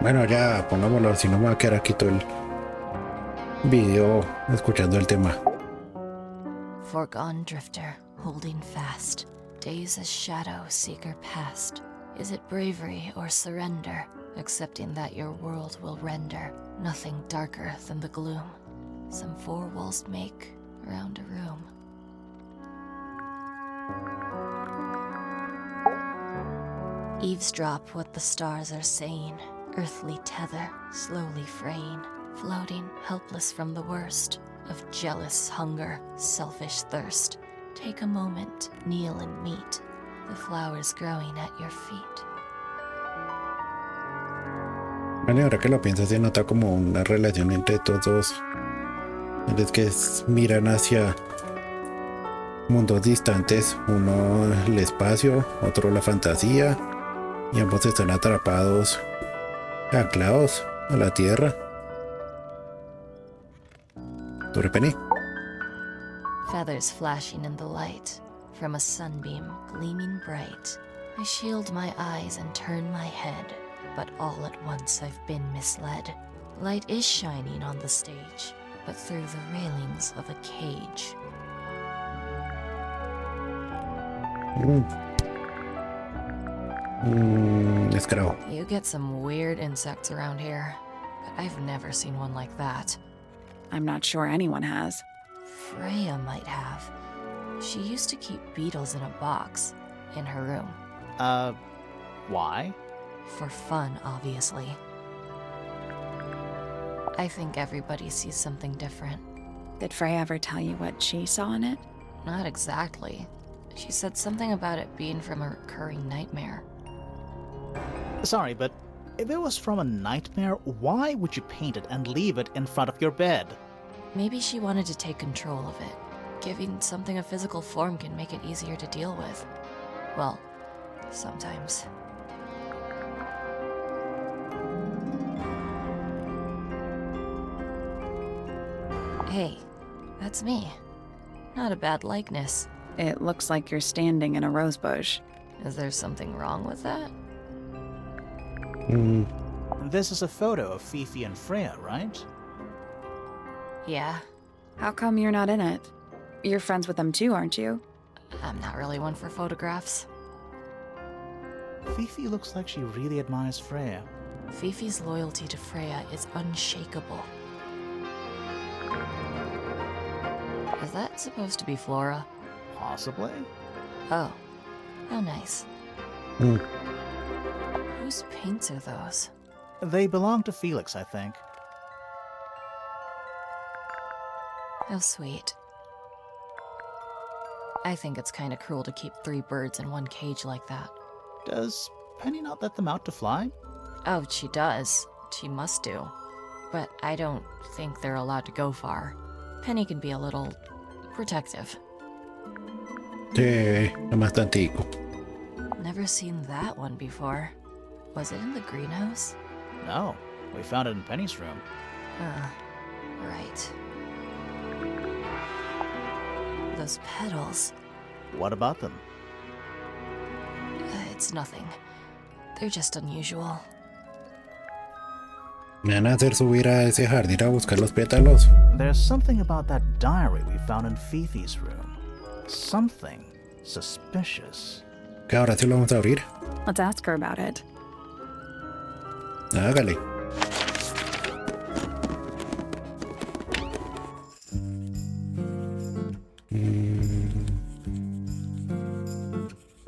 Bueno, ya pongámoslo, si no me va a quedar aquí todo el video escuchando el tema.
Foregone drifter, holding fast, days as shadow seeker past. Is it bravery or surrender, accepting that your world will render nothing darker than the gloom some 4 walls make around a room? Eavesdrop what the stars are saying, earthly tether slowly fraying, floating helpless from the worst of jealous hunger, selfish thirst. Take a moment, kneel and meet the flowers growing at your feet.
Bueno, y ahora que lo piensas, se nota como una relación entre todos dos. Es que miran hacia mundos distantes, uno el espacio, otro la fantasía, y ambos están atrapados, anclados a la tierra. Sobre Penny.
Feathers flashing in the light from a sunbeam gleaming bright. I shield my eyes and turn my head, but all at once I've been misled. Light is shining on the stage, but through the railings of a cage.
Escravo.
You get some weird insects around here, but I've never seen one like that.
I'm not sure anyone has.
Freya might have. She used to keep beetles in a box in her room.
Why?
For fun, obviously. I think everybody sees something different.
Did Freya ever tell you what she saw in it?
Not exactly. She said something about it being from a recurring nightmare.
Sorry, but if it was from a nightmare, why would you paint it and leave it in front of your bed?
Maybe she wanted to take control of it. Giving something a physical form can make it easier to deal with. Well, sometimes. Hey, that's me. Not a bad likeness.
It looks like you're standing in a rose bush.
Is there something wrong with that?
This is a photo of Fifi and Freya, right?
Yeah,
How come you're not in it? You're friends with them too, aren't you?
I'm not really one for photographs.
Fifi looks like she really admires Freya.
Fifi's loyalty to Freya is unshakable. Is that supposed to be Flora?
Possibly?
Oh, how nice. Whose paints are those?
They belong to Felix, I think.
How sweet. I think it's kinda cruel to keep 3 birds in one cage like that.
Does Penny not let them out to fly?
Oh, she does. She must do. But I don't think they're allowed to go far. Penny can be a little protective.
Sí, bastante.
Never seen that one before. Was it in the greenhouse?
No, we found it in Penny's room.
Right. Those petals.
What about them?
It's nothing. They're just unusual.
Me van a hacer subir a ese jardín a buscar los pétalos.
There's something about that diary we found in Fifi's room. Something suspicious.
Que ahora sí lo vamos a abrir.
Let's ask her about it.
Hágale.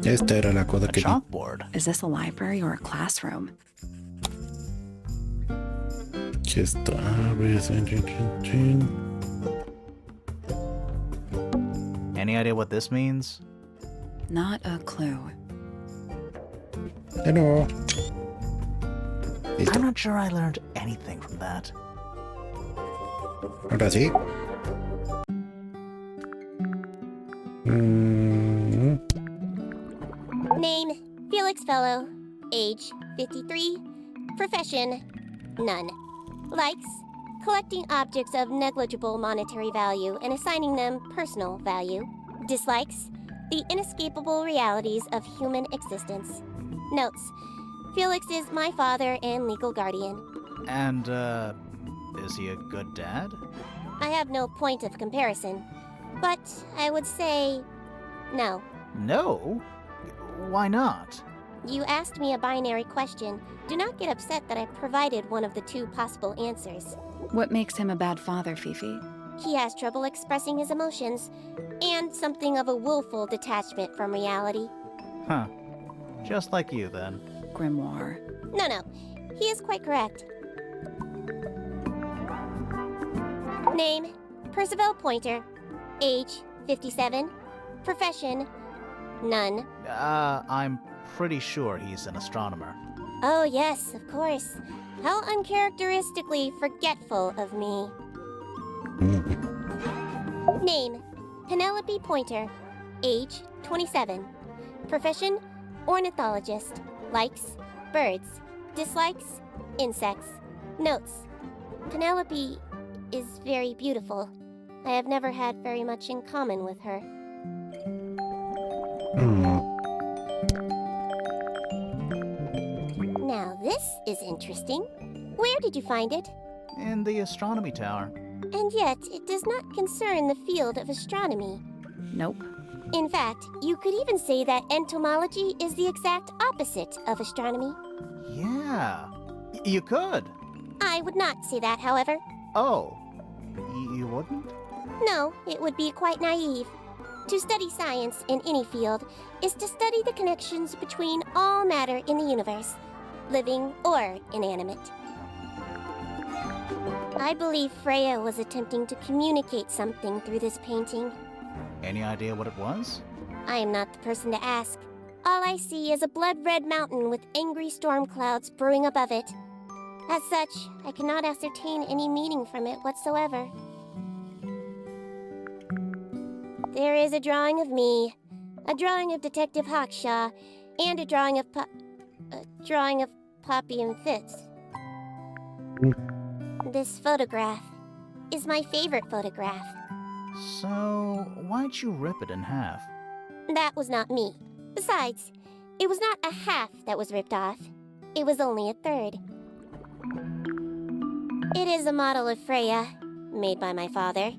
Esta era la cosa
A
que...
chalkboard.
Is this a library or a classroom?
Aquí está.
Any idea what this means?
Not a clue.
De nuevo. Listo.
I'm not sure I learned anything from that.
Ahora sí.
Name, Felix Fellow. Age, 53. Profession, none. Likes, collecting objects of negligible monetary value and assigning them personal value. Dislikes, the inescapable realities of human existence. Notes, Felix is my father and legal guardian.
And, is he a good dad?
I have no point of comparison, but I would say no.
No? Why not?
You asked me a binary question. Do not get upset that I provided one of the two possible answers.
What makes him a bad father, Fifi?
He has trouble expressing his emotions, and something of a willful detachment from reality.
Huh. Just like you, then.
Grimoire.
No, he is quite correct. Name, Percival Pointer. Age, 57. Profession, none.
I'm pretty sure he's an astronomer.
Oh yes, of course. How uncharacteristically forgetful of me. Name, Penelope Pointer. Age, 27. Profession, ornithologist. Likes, birds. Dislikes, insects. Notes, Penelope is very beautiful. I have never had very much in common with her. Now this is interesting. Where did you find it?
In the astronomy tower.
And yet, it does not concern the field of astronomy.
Nope.
In fact, you could even say that entomology is the exact opposite of astronomy.
Yeah. You could.
I would not say that, however.
Oh. You wouldn't?
No, it would be quite naive. To study science in any field is to study the connections between all matter in the universe, living or inanimate. I believe Freya was attempting to communicate something through this painting.
Any idea what it was?
I am not the person to ask. All I see is a blood-red mountain with angry storm clouds brewing above it. As such, I cannot ascertain any meaning from it whatsoever. There is a drawing of me, a drawing of Detective Hawkshaw, and a drawing of Poppy and Fitz. This photograph is my favorite photograph.
So, why'd you rip it in half?
That was not me. Besides, it was not a half that was ripped off. It was only a third. It is a model of Freya, made by my father.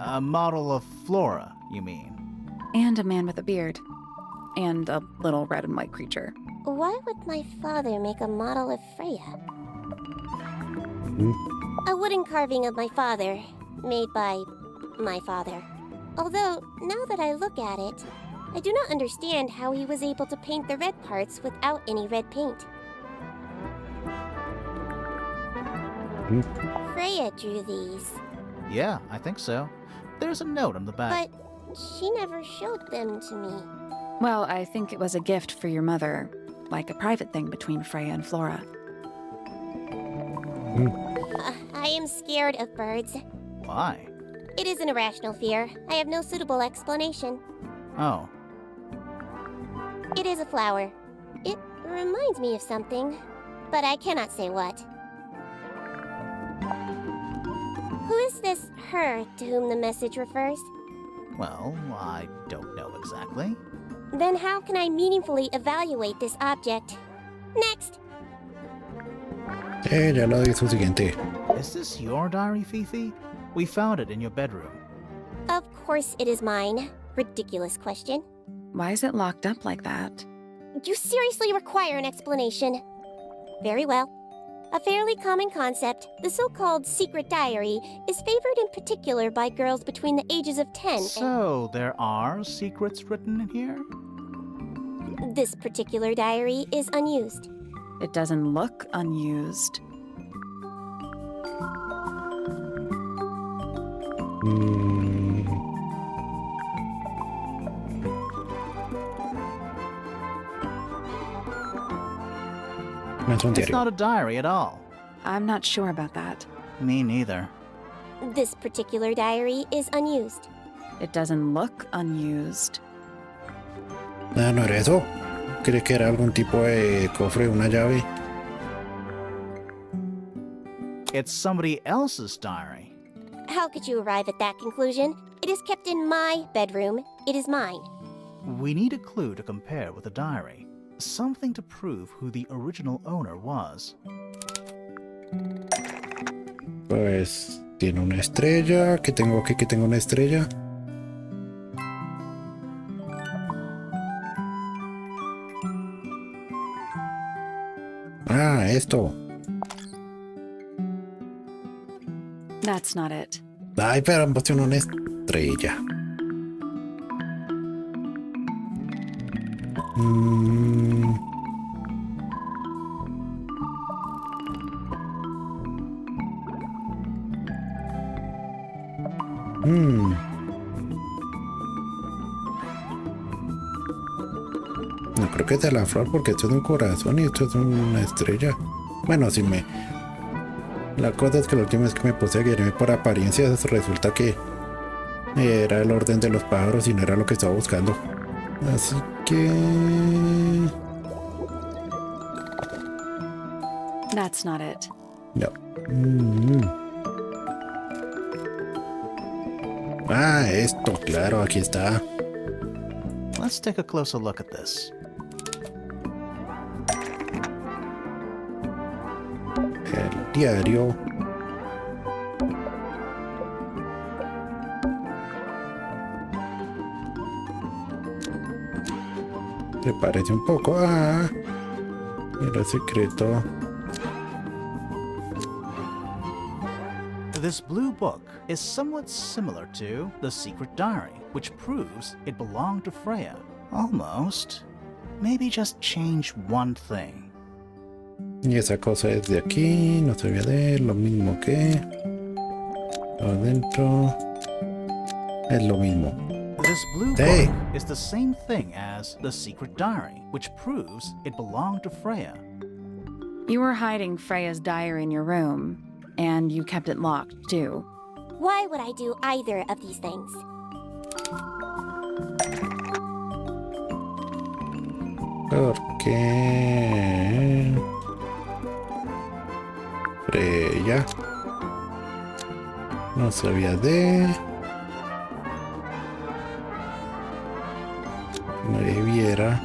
A model of Flora, you mean?
And a man with a beard. And a little red and white creature.
Why would my father make a model of Freya? A wooden carving of my father, made by my father. Although, now that I look at it, I do not understand how he was able to paint the red parts without any red paint. Freya drew these.
Yeah, I think so. There's a note on the back.
But she never showed them to me.
Well, I think it was a gift for your mother. Like a private thing between Freya and Flora.
I am scared of birds.
Why?
It is an irrational fear. I have no suitable explanation.
Oh.
It is a flower. It reminds me of something, but I cannot say what. Who is this her to whom the message refers?
Well, I don't know exactly.
Then how can I meaningfully evaluate this object? Next!
Ya lo di su siguiente.
Is this your diary, Fifi? We found it in your bedroom.
Of course it is mine. Ridiculous question.
Why is it locked up like that?
You seriously require an explanation. Very well. A fairly common concept, the so-called secret diary, is favored in particular by girls between the ages of 10
So, there are secrets written in here?
and... This particular diary is unused.
It doesn't look unused.
No es un
It's
diario.
not a diary at all.
I'm not sure about that.
Me neither.
This particular diary is unused.
It doesn't look unused.
Ah, no era eso. ¿Crees que era algún tipo de cofre, una llave?
It's somebody else's diary.
How could you arrive at that conclusion? It is kept in my bedroom. It is mine.
We need a clue to compare with the diary. Something to prove who the original owner was.
Pues tiene una estrella. ¿Qué tengo aquí? Que tengo una estrella. Ah, esto.
That's not it.
Ay, pero ambos tienen una estrella. No creo que sea la flor porque esto es un corazón y esto es una estrella. Bueno, si me... La cosa es que la última vez que me puse a guiarme por apariencias resulta que era el orden de los pájaros y no era lo que estaba buscando. Así que...
That's not it.
No. Ah, esto, claro, aquí está.
Let's take a closer look at this.
El diario. Se parece un poco a... Era secreto.
This blue book is somewhat similar to the secret diary, which proves it belonged to Freya. Almost. Maybe just change one thing.
Y esa cosa es de aquí, no se ve de lo mismo que... Adentro... Es lo mismo.
This blue
Hey.
book is the same thing as the secret diary, which proves it belonged to Freya.
You were hiding Freya's diary in your room, and you kept it locked, too.
Why would I do either of these things?
Porque... Freya... No sabía de... No debiera...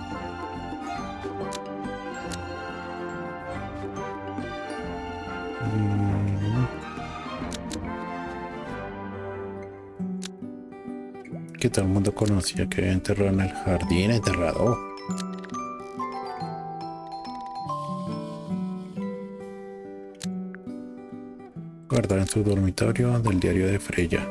Que todo el mundo conocía que había enterrado en el jardín, enterrado. Guardar en su dormitorio del diario de Freya.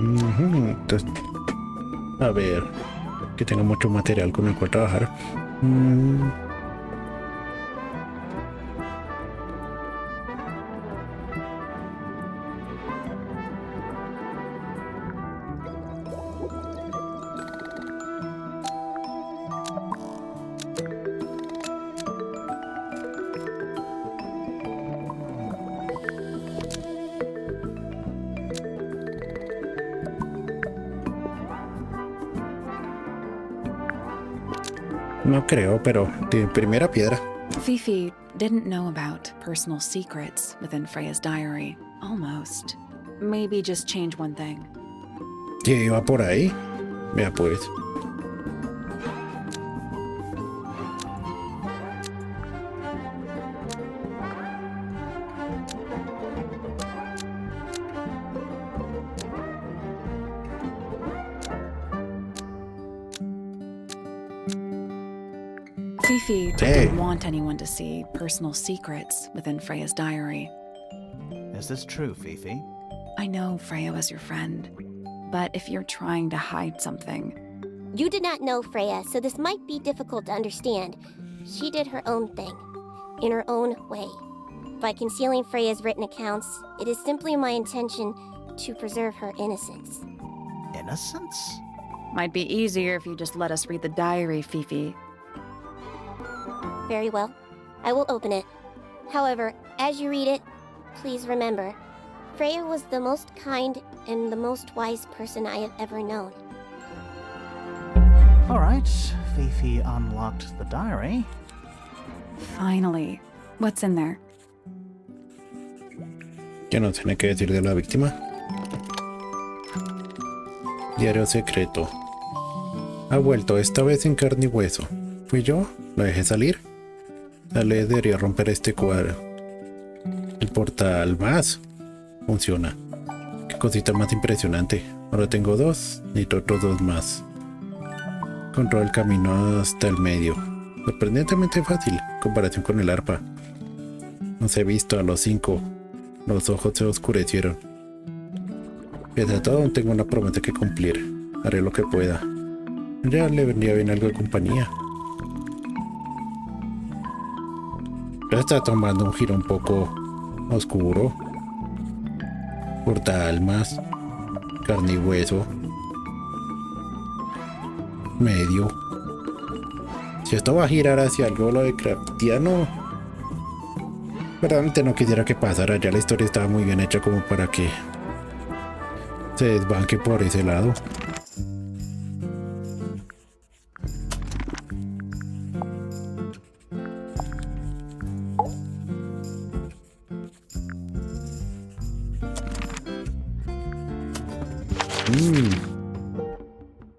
Entonces, a ver, que tengo mucho material con el cual trabajar. No creo, pero de primera piedra.
Fifi didn't know about personal secrets within Freya's diary. Almost. Maybe just change one thing.
¿Qué iba por ahí? Vea pues.
Fifi didn't want anyone to see personal secrets within Freya's diary.
Is this true, Fifi?
I know Freya was your friend, but if you're trying to hide something...
You did not know Freya, so this might be difficult to understand. She did her own thing, in her own way. By concealing Freya's written accounts, it is simply my intention to preserve her innocence.
Innocence?
Might be easier if you just let us read the diary, Fifi.
Very well. I will open it. However, as you read it, please remember, Freya was the most kind and the most wise person I have ever known.
All right, Fifi unlocked the diary.
Finally. What's in there?
Ya no tiene que decir de la víctima. Diario secreto. Ha vuelto, esta vez en carne y hueso. ¿Fui yo? ¿La dejé salir? Tal vez debería romper este cuadro. El portal más. Funciona. Qué cosita más impresionante. Ahora tengo dos, necesito otros dos más. Controlo el camino hasta el medio. Sorprendentemente fácil en comparación con el arpa. Nos he visto a los 5. Los ojos se oscurecieron. Pese a todo, aún tengo una promesa que cumplir. Haré lo que pueda. Ya le vendría bien algo de compañía. Ya está tomando un giro un poco oscuro. Portal más. Carne y hueso. Medio. Si esto va a girar hacia algo lo de craftiano, verdaderamente no quisiera que pasara. Ya la historia estaba muy bien hecha como para que se desbanque por ese lado.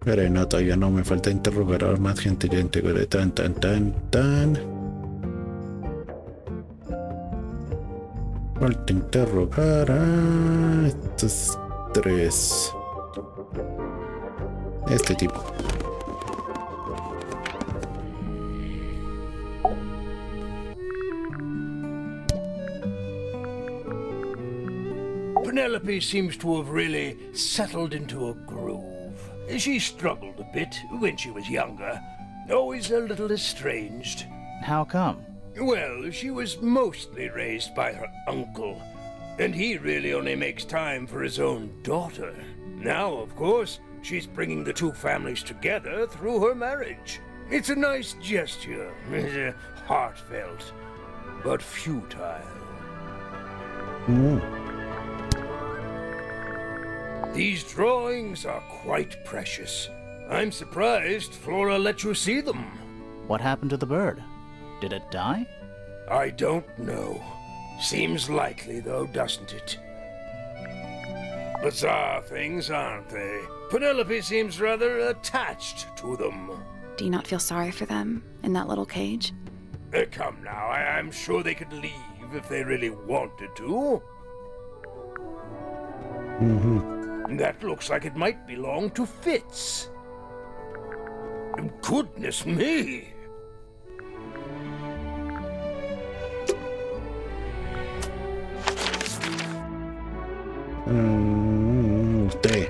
Pero no, todavía no, me falta interrogar a más gente. Ya integré tan. Falta interrogar a estos 3. Este tipo.
Penelope seems to have really settled into a groove. She struggled a bit when she was younger, always a little estranged.
How come?
Well, she was mostly raised by her uncle, and he really only makes time for his own daughter. Now, of course, she's bringing the two families together through her marriage. It's a nice gesture, heartfelt, but futile. These drawings are quite precious. I'm surprised Flora let you see them.
What happened to the bird? Did it die?
I don't know. Seems likely, though, doesn't it? Bizarre things, aren't they? Penelope seems rather attached to them.
Do you not feel sorry for them in that little cage?
Come now, I'm sure they could leave if they really wanted to. That looks like it might belong to Fitz. Goodness me!
Usted.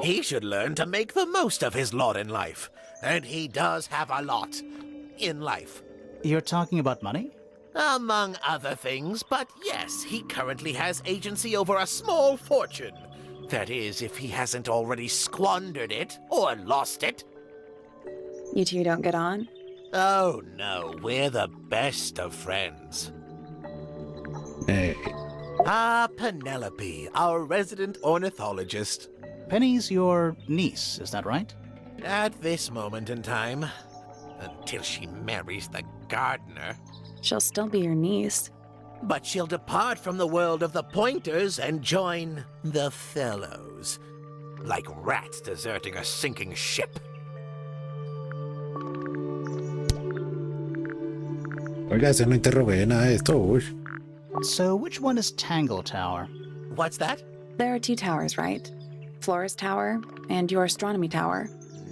He should learn to make the most of his lot in life. And he does have a lot in life.
You're talking about money?
Among other things, but yes, he currently has agency over a small fortune. That is, if he hasn't already squandered it or lost it.
You two don't get on?
Oh no, we're the best of friends. Ah, Penelope, our resident ornithologist.
Penny's your niece, is that right?
At this moment in time, until she marries the gardener.
She'll still be your niece.
But she'll depart from the world of the Pointers and join the Fellows. Like rats deserting a sinking ship.
Oiga, ese no interrogué nada de esto. Uy.
So which one is Tangle Tower?
What's that?
There are 2 towers, right? Flora's tower and your astronomy tower.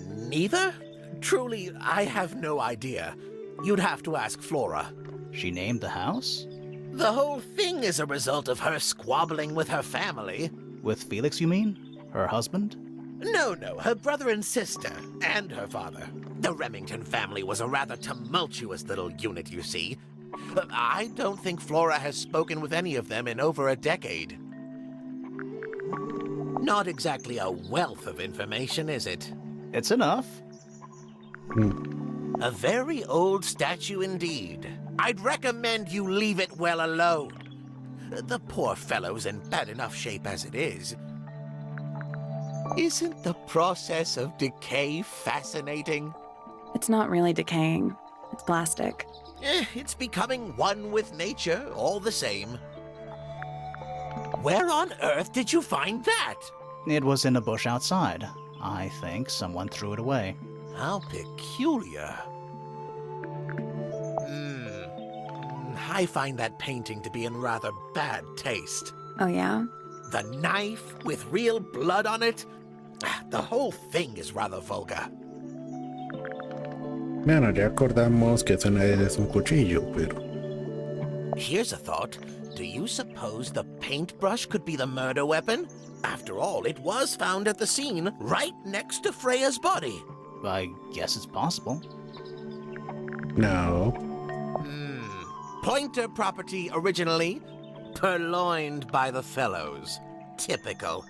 Neither? Truly, I have no idea. You'd have to ask Flora.
She named the house?
The whole thing is a result of her squabbling with her family.
With Felix, you mean? Her husband?
No, her brother and sister, and her father. The Remington family was a rather tumultuous little unit, you see. I don't think Flora has spoken with any of them in over a decade. Not exactly a wealth of information, is it?
It's enough.
A very old statue indeed. I'd recommend you leave it well alone. The poor fellow's in bad enough shape as it is. Isn't the process of decay fascinating?
It's not really decaying. It's plastic.
It's becoming one with nature, all the same. Where on earth did you find that?
It was in a bush outside. I think someone threw it away.
How peculiar. I find that painting to be in rather bad taste.
Oh, yeah?
The knife with real blood on it? The whole thing is rather vulgar.
Bueno, ya acordamos que eso no es un cuchillo, pero...
Here's a thought. Do you suppose the paintbrush could be the murder weapon? After all, it was found at the scene, right next to Freya's body.
I guess it's possible.
No.
Pointer property originally, purloined by the Fellows. Typical.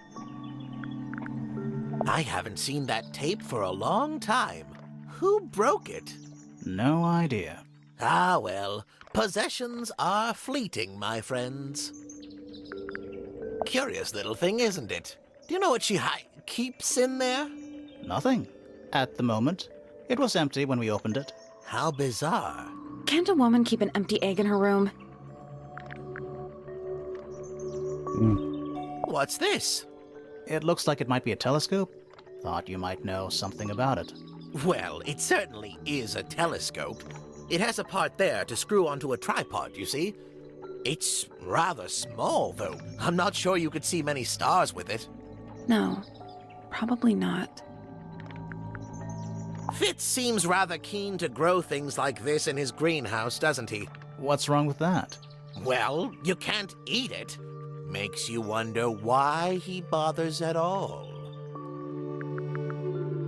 I haven't seen that tape for a long time. Who broke it?
No idea.
Ah, well, possessions are fleeting, my friends. Curious little thing, isn't it? Do you know what she keeps in there?
Nothing. At the moment. It was empty when we opened it.
How bizarre.
Can't a woman keep an empty egg in her room?
What's this?
It looks like it might be a telescope. Thought you might know something about it.
Well, it certainly is a telescope. It has a part there to screw onto a tripod, you see. It's rather small, though. I'm not sure you could see many stars with it.
No, probably not.
Fitz seems rather keen to grow things like this in his greenhouse, doesn't he?
What's wrong with that?
Well, you can't eat it. Makes you wonder why he bothers at all.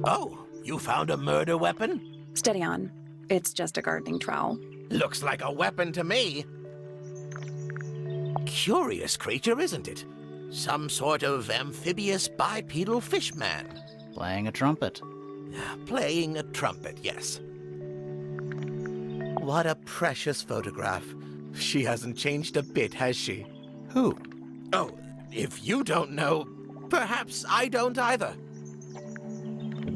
Oh, you found a murder weapon?
Steady on. It's just a gardening trowel.
Looks like a weapon to me. Curious creature, isn't it? Some sort of amphibious bipedal fishman.
Playing a trumpet.
Playing a trumpet, yes. What a precious photograph. She hasn't changed a bit, has she?
Who?
Oh, if you don't know, perhaps I don't either.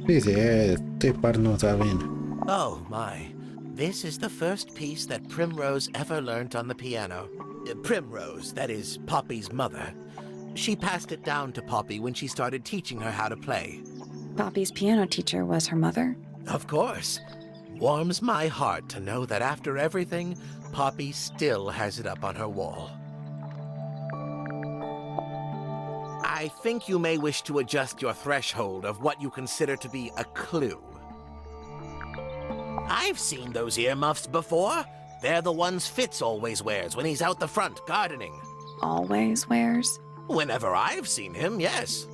Sí, este par no saben.
Oh, my. This is the first piece that Primrose ever learnt on the piano. Primrose, that is Poppy's mother. She passed it down to Poppy when she started teaching her how to play.
Poppy's piano teacher was her mother?
Of course. Warms my heart to know that after everything, Poppy still has it up on her wall. I think you may wish to adjust your threshold of what you consider to be a clue. I've seen those earmuffs before. They're the ones Fitz always wears when he's out the front gardening.
Always wears?
Whenever I've seen him, yes.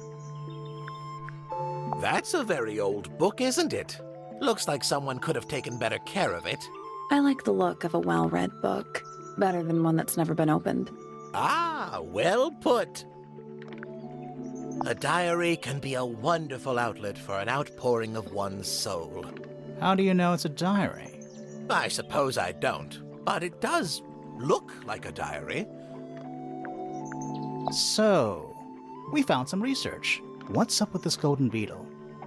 That's a very old book, isn't it? Looks like someone could have taken better care of it.
I like the look of a well-read book. Better than one that's never been opened.
Ah, well put. A diary can be a wonderful outlet for an outpouring of one's soul.
How do you know it's a diary?
I suppose I don't, but it does look like a diary.
So, we found some research. What's up with this golden beetle?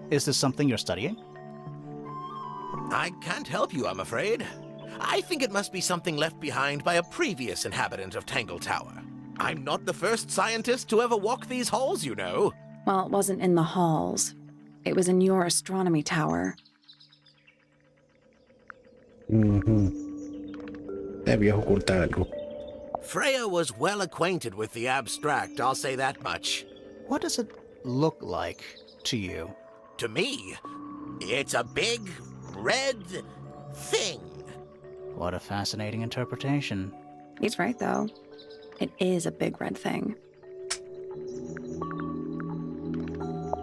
Is this something you're studying?
I can't help you, I'm afraid. I think it must be something left behind by a previous inhabitant of Tangle Tower. I'm not the first scientist to ever walk these halls, you know.
Well, it wasn't in the halls. It was in your astronomy tower.
Debía ocultar algo.
Freya was well acquainted with the abstract, I'll say that much.
What does it look like to you?
To me, it's a big, red thing.
What a fascinating interpretation.
He's right, though. It is a big red thing.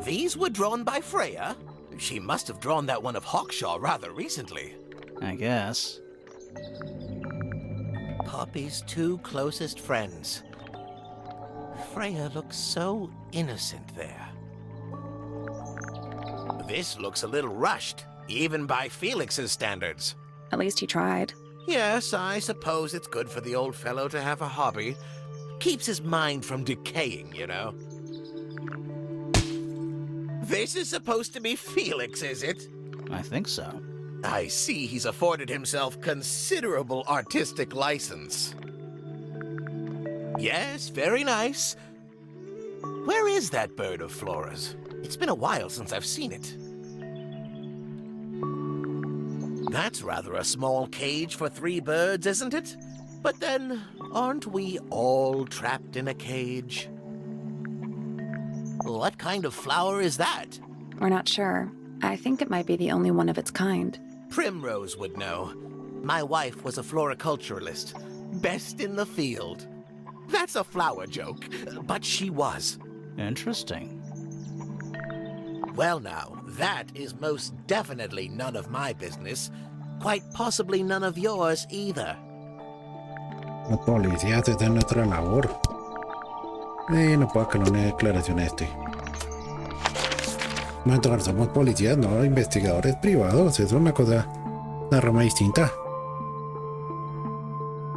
These were drawn by Freya? She must have drawn that one of Hawkshaw rather recently.
I guess.
Poppy's two closest friends. Freya looks so innocent there. This looks a little rushed, even by Felix's standards.
At least he tried.
Yes, I suppose it's good for the old fellow to have a hobby. Keeps his mind from decaying, you know. This is supposed to be Felix, is it?
I think so.
I see he's afforded himself considerable artistic license. Yes, very nice. Where is that bird of Flora's? It's been a while since I've seen it. That's rather a small cage for 3 birds, isn't it? But then, aren't we all trapped in a cage? What kind of flower is that?
We're not sure. I think it might be the only one of its kind.
Primrose would know. My wife was a floriculturalist. Best in the field. That's a flower joke, but she was.
Interesting.
Well now, that is most definitely none of my business. Quite possibly none of yours either.
Los policías están en nuestra labor. No puedo que no una declaración a este. Bueno, somos policías, no investigadores privados. Es una cosa, una rama distinta.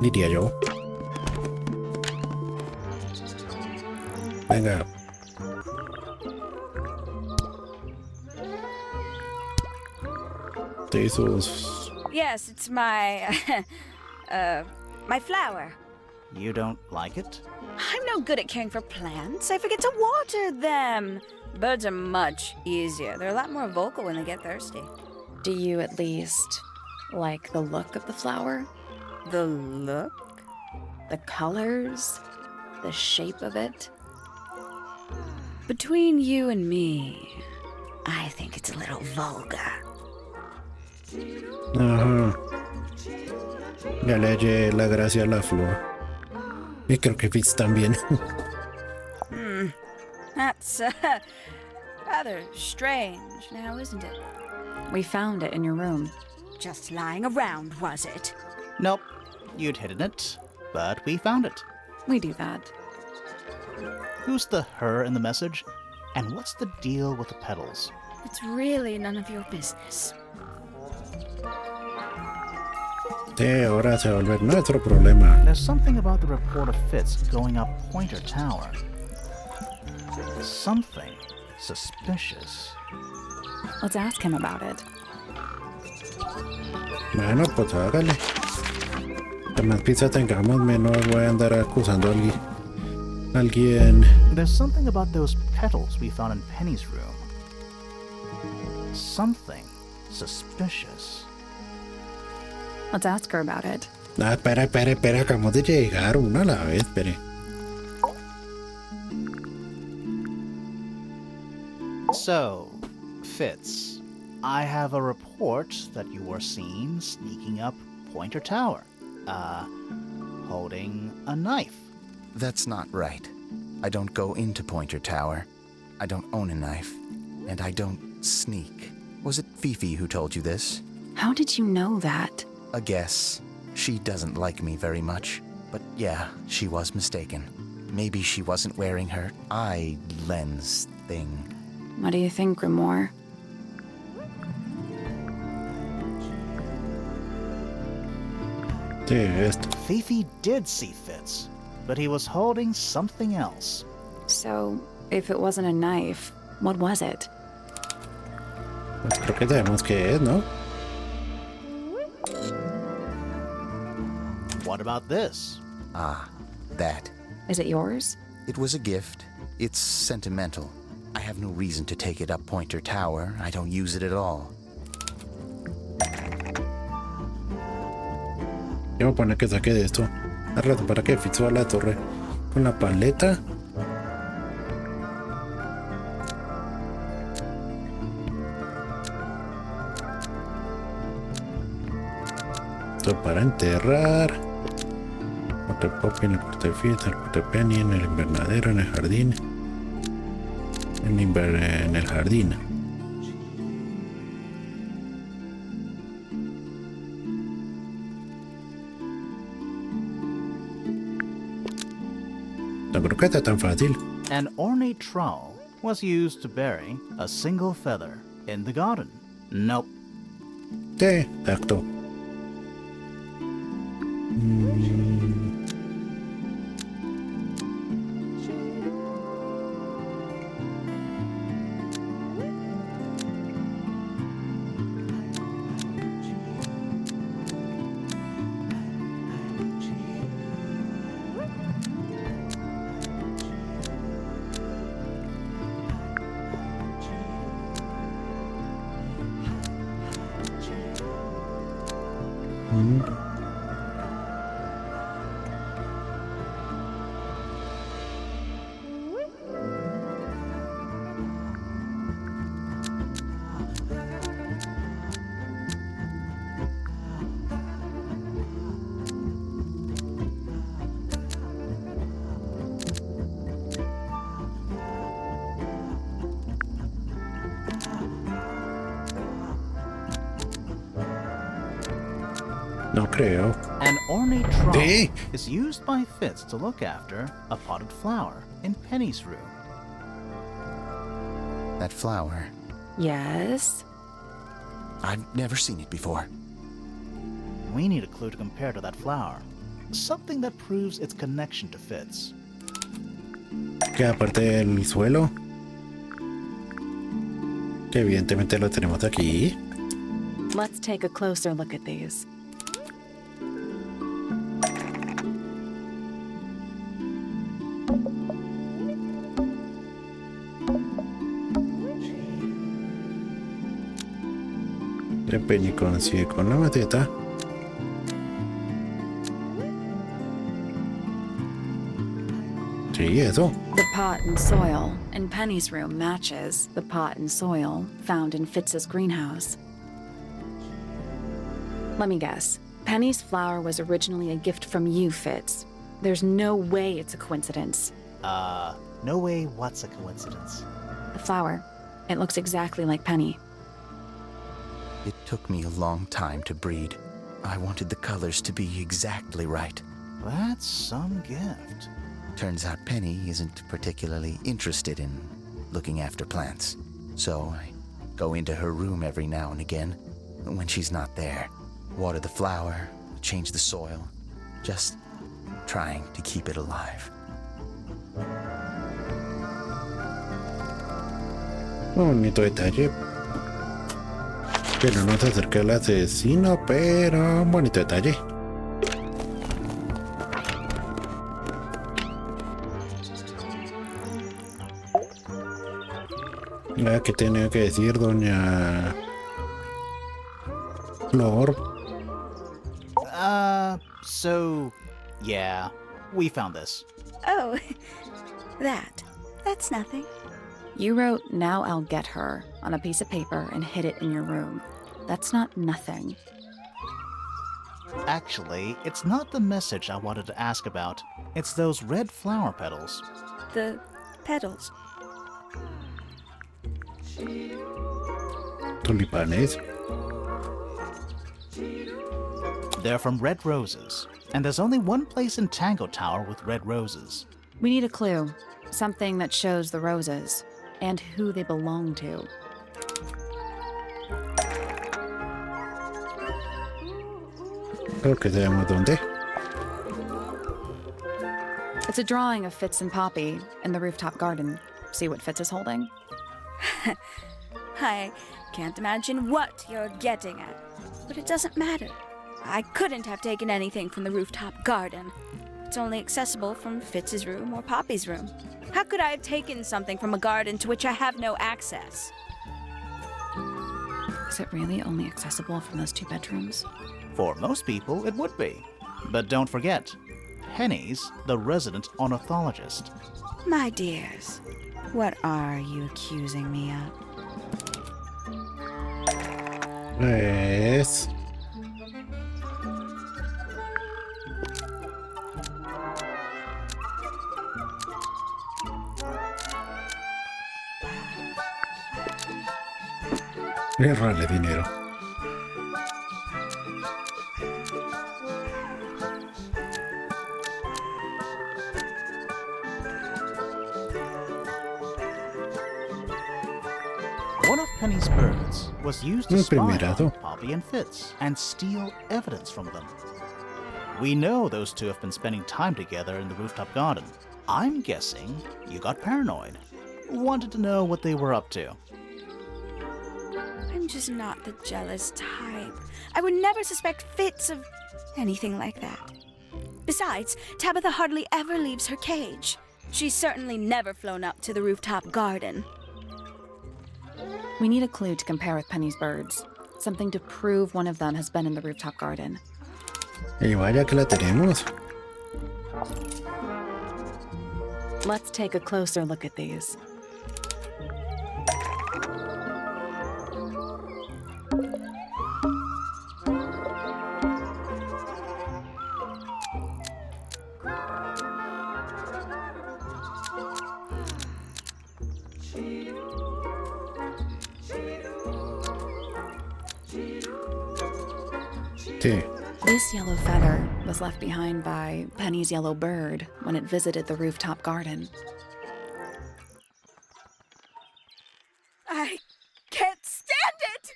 Diría yo. Venga. Jesus.
Yes, it's my, my flower.
You don't like it?
I'm no good at caring for plants. I forget to water them. Birds are much easier. They're a lot more vocal when they get thirsty.
Do you at least like the look of the flower?
The look?
The colors? The shape of it?
Between you and me, I think it's a little vulgar.
Ajá. Ya le hallé la gracia a la flor. Y creo que Fitz también.
That's rather strange now, isn't it?
We found it in your room.
Just lying around, was it?
Nope. You'd hidden it, but we found it.
We do that.
Who's the her in the message? And what's the deal with the petals?
It's really none of your business.
Sí, ahora se va a volver nuestro problema.
There's something about the report of Fitz going up Pointer Tower. Something suspicious.
Let's ask him about it.
Bueno, pues hágale. Que más pizza tengamos, menos voy a andar acusando a alguien.
There's something about those petals we found in Penny's room. Something suspicious.
Let's ask her about it.
Ah, espera, acabamos de llegar una a la vez, espere.
So, Fitz, I have a report that you were seen sneaking up Pointer Tower, holding a knife.
That's not right. I don't go into Pointer Tower. I don't own a knife. And I don't sneak. Was it Fifi who told you this?
How did you know that?
A guess. She doesn't like me very much. But yeah, she was mistaken. Maybe she wasn't wearing her eye lens thing.
What do you think, Grimoire?
Sí, esto.
Fifi did see Fitz. but he was holding something else.
So, if it wasn't a knife, what was it?
Pues creo que sabemos qué es, ¿no?
What about this?
Ah, that.
Is it yours?
It was a gift. It's sentimental. I have no reason to take it up Pointer Tower. I don't use it at all.
Yo voy a poner que saque de esto. Al rato para que fixo a la torre con la paleta. Esto para enterrar. Corte poppy en el corte fiesta, el corte penny en el invernadero, en el jardín. En el jardín. No creo que esté tan fácil.
An ornate trowel was used to bury a single feather in the garden. Nope.
Sí, exacto. No creo.
An ornate trowel
Sí.
is used by Fitz to look after a potted flower in Penny's room.
That flower.
Yes.
I've never seen it before.
We need a clue to compare to that flower. Something that proves its connection to Fitz.
Que aparte del suelo. Que evidentemente lo tenemos aquí.
Let's take a closer look at these.
El Penny coincide con la maceta. Sí, eso.
The pot and soil in Penny's room matches the pot and soil found in Fitz's greenhouse. Let me guess. Penny's flower was originally a gift from you, Fitz. There's no way it's a coincidence.
No way what's a coincidence.
The flower. It looks exactly like Penny.
It took me a long time to breed. I wanted the colors to be exactly right.
That's some gift.
Turns out Penny isn't particularly interested in looking after plants. So I go into her room every now and again when she's not there. Water the flower, change the soil, just trying to keep it alive.
Un bonito detalle. Pero no se acerca al asesino, pero un bonito detalle. Nada que tenía que decir doña Flor.
So, yeah, we found this.
Oh, that's nothing.
You wrote, "Now I'll get her," on a piece of paper and hid it in your room. That's not nothing.
Actually, it's not the message I wanted to ask about. It's those red flower petals.
The petals.
Tulipanes.
They're from red roses, and there's only one place in Tangle Tower with red roses.
We need a clue. Something that shows the roses and who they belong to.
Creo que sabemos dónde.
It's a drawing of Fitz and Poppy in the rooftop garden. See what Fitz is holding?
I can't imagine what you're getting at, but it doesn't matter. I couldn't have taken anything from the rooftop garden. It's only accessible from Fitz's room or Poppy's room. How could I have taken something from a garden to which I have no access?
Is it really only accessible from those 2 bedrooms?
For most people, it would be. But don't forget, Penny's the resident ornithologist.
My dears, what are you accusing me of?
Pues... Errarle dinero.
One of Penny's birds was used to spy on
Primerazo.
Poppy and Fitz and steal evidence from them. We know those 2 have been spending time together in the rooftop garden. I'm guessing you got paranoid. Wanted to know what they were up to.
I'm just not the jealous type. I would never suspect Fitz of anything like that. Besides, Tabitha hardly ever leaves her cage. She's certainly never flown up to the rooftop garden.
We need a clue to compare with Penny's birds. Something to prove one of them has been in the rooftop garden.
Y vaya que la tenemos.
Let's take a closer look at these.
Sí.
This yellow feather was left behind by Penny's yellow bird when it visited the rooftop garden.
I can't stand it!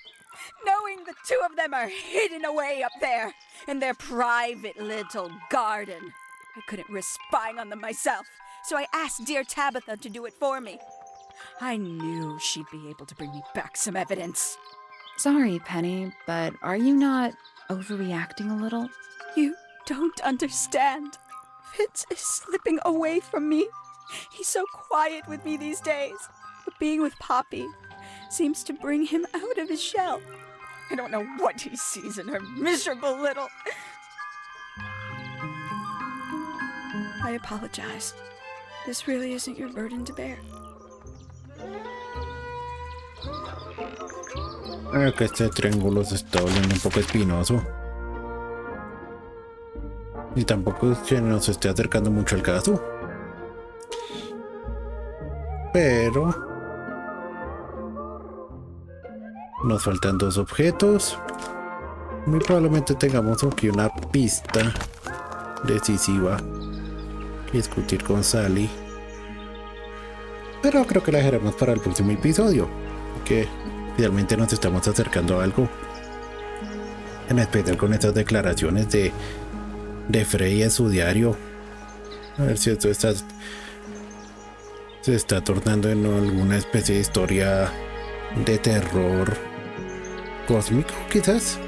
Knowing the 2 of them are hidden away up there in their private little garden. I couldn't risk spying on them myself, so I asked dear Tabitha to do it for me. I knew she'd be able to bring me back some evidence.
Sorry, Penny, but are you not overreacting a little?
You don't understand. Fitz is slipping away from me. He's so quiet with me these days. But being with Poppy seems to bring him out of his shell. I don't know what he sees in her miserable little... I apologize. This really isn't your burden to bear.
Que este triángulo se está volviendo un poco espinoso. Y tampoco es que nos esté acercando mucho al caso. Pero nos faltan 2 objetos. Muy probablemente tengamos aquí una pista decisiva que discutir con Sally. Pero creo que la dejaremos para el próximo episodio. Que finalmente nos estamos acercando a algo. En especial con estas declaraciones de Frey en su diario. A ver si esto se está tornando en alguna especie de historia de terror cósmico, quizás.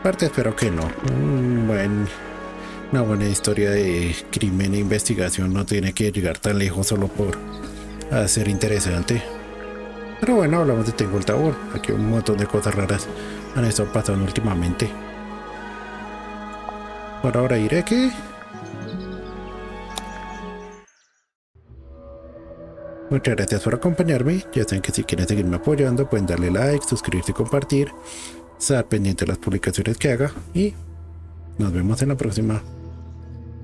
Aparte espero que no. Una buena historia de crimen e investigación no tiene que llegar tan lejos solo por ser interesante. Pero bueno, hablamos de Tangle Tower. Aquí un montón de cosas raras han estado pasando últimamente. Por ahora iré que... Muchas gracias por acompañarme. Ya saben que si quieren seguirme apoyando pueden darle like, suscribirse y compartir. Estar pendiente de las publicaciones que haga. Y nos vemos en la próxima.